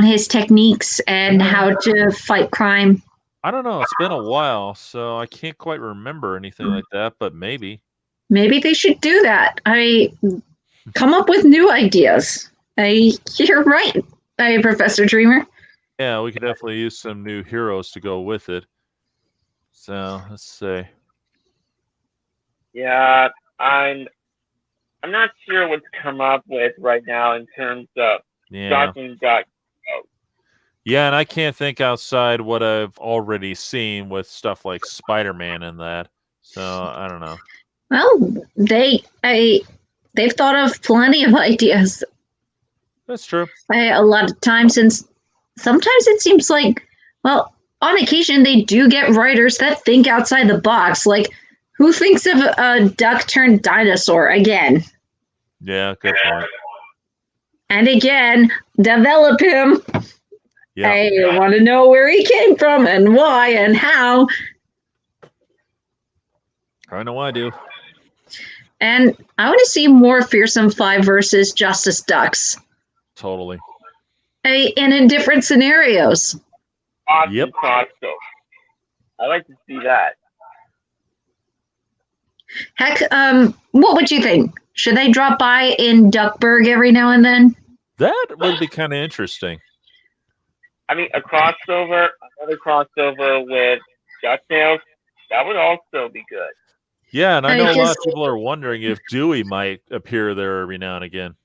his techniques and how to fight crime? I don't know. It's been a while, so I can't quite remember anything like that, but maybe. Maybe they should do that. Come up with new ideas. You're right, Professor Dreamer. Yeah, we could definitely use some new heroes to go with it. So, let's see. Yeah, I'm not sure what to come up with right now in terms of Darkwing Duck. Yeah, and I can't think outside what I've already seen with stuff like Spider-Man and that. So, I don't know. Well, they've thought of plenty of ideas. That's true. A lot of times, and sometimes it seems like, well, on occasion they do get writers that think outside the box. Like, who thinks of a duck turned dinosaur again? Yeah, good point. And again, develop him. Yeah. I want to know where he came from and why and how. I know I do. And I want to see more Fearsome 5 versus Justice Ducks. Totally. And in different scenarios. Yep. I like to see that. Heck, what would you think? Should they drop by in Duckburg every now and then? That would be kind of interesting. I mean, another crossover with DuckTales, that would also be good. Yeah, and I know a lot of people are wondering if Dewey might appear there every now and again.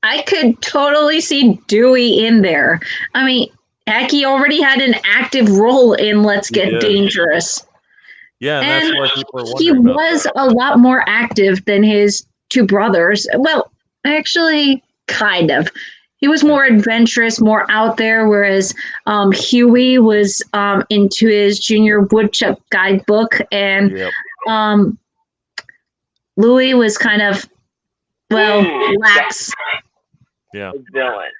I could totally see Dewey in there. I mean, heck, he already had an active role in Let's Get Dangerous. Yeah, and that's why people are he wondering about was that. a lot more active than his two brothers. Well, actually, kind of. He was more adventurous, more out there, whereas Huey was into his Junior Woodchuck guidebook, and Louie was kind of, lax. Yeah. Villain.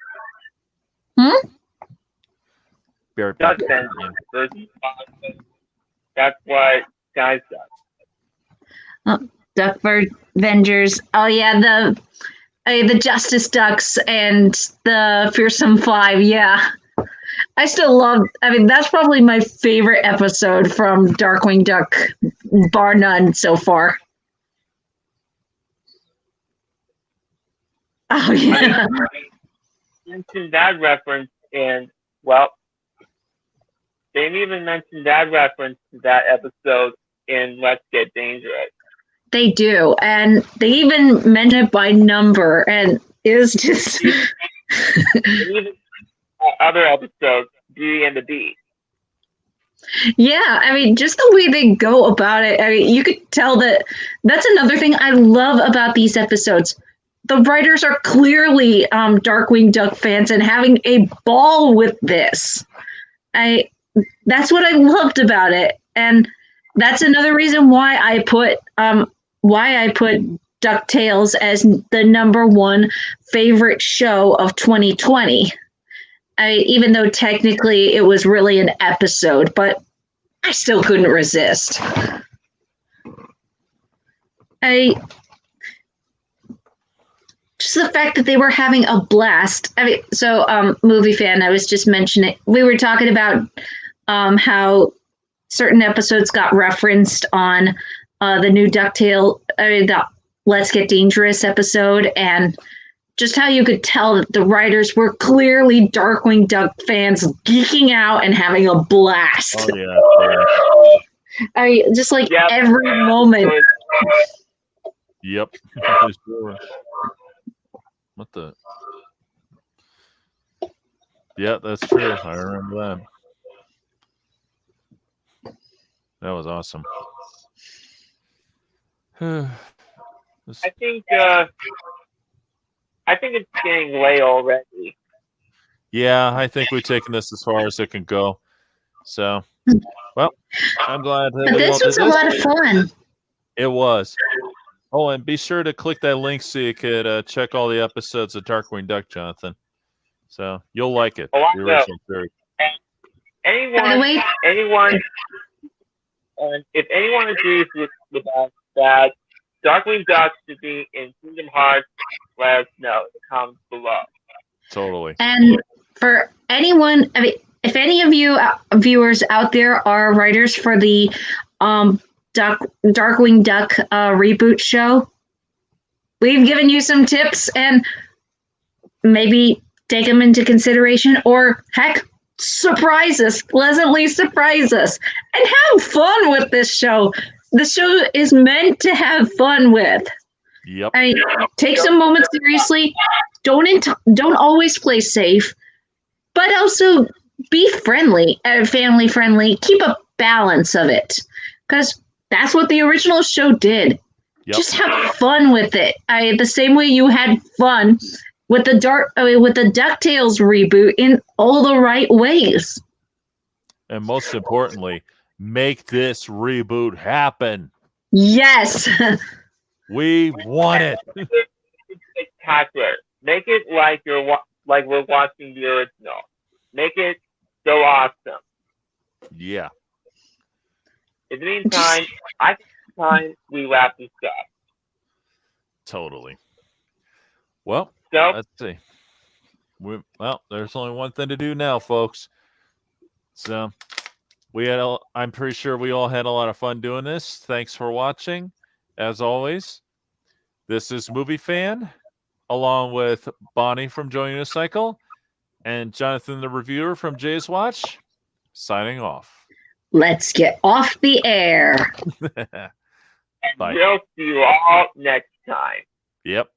Duck That's what guys do. Duck Avengers. Oh yeah, the Justice Ducks and the Fearsome Five. Yeah, I still love. I mean, that's probably my favorite episode from Darkwing Duck, bar none so far. Oh yeah. Mentioned that reference, and they even mentioned that reference to that episode in Let's Get Dangerous. They do, and they even mention it by number, and it was just. Even other episodes, Beauty and the Beast. Yeah, I mean, just the way they go about it. I mean, you could tell that's another thing I love about these episodes. The writers are clearly Darkwing Duck fans and having a ball with this. That's what I loved about it, and that's another reason why I put DuckTales as the number one favorite show of 2020. Even though technically it was really an episode, but I still couldn't resist. Just the fact that they were having a blast. I mean, so movie fan, I was just mentioning, we were talking about how certain episodes got referenced on the new the Let's Get Dangerous episode, and just how you could tell that the writers were clearly Darkwing Duck fans geeking out and having a blast. Oh yeah. Just like every moment. Yep. What the? Yeah, that's true. I remember that. That was awesome. I think it's getting late already. Yeah, I think we've taken this as far as it can go. So, well, I'm glad. This was a lot of fun. It was. Oh, and be sure to click that link so you could check all the episodes of Darkwing Duck, Jonathan. So you'll like it. Oh, the original series. Anyone, and if anyone agrees with us that Darkwing Duck should be in Kingdom Hearts, let us know in the comments below. Totally. And for anyone, I mean, if any of you viewers out there are writers for the Darkwing Duck reboot show, we've given you some tips, and maybe take them into consideration, or heck, pleasantly surprise us, and have fun with this show. The show is meant to have fun with. Yep. I mean, take some moments seriously. Don't always play safe, but also be friendly, family friendly. Keep a balance of it, because that's what the original show did. Yep. Just have fun with it. The same way you had fun with the DuckTales reboot in all the right ways. And most importantly, make this reboot happen. Yes. We want it. It's spectacular. Make it like we're watching the original. Make it so awesome. Yeah. In the meantime, I think it's time we wrap this up. Totally. Well, let's see. There's only one thing to do now, folks. So I'm pretty sure we all had a lot of fun doing this. Thanks for watching. As always, this is Movie Fan, along with Bonnie from Join Unicycle and Jonathan the Reviewer from Jay's Watch, signing off. Let's get off the air. Bye. We'll see you all next time. Yep.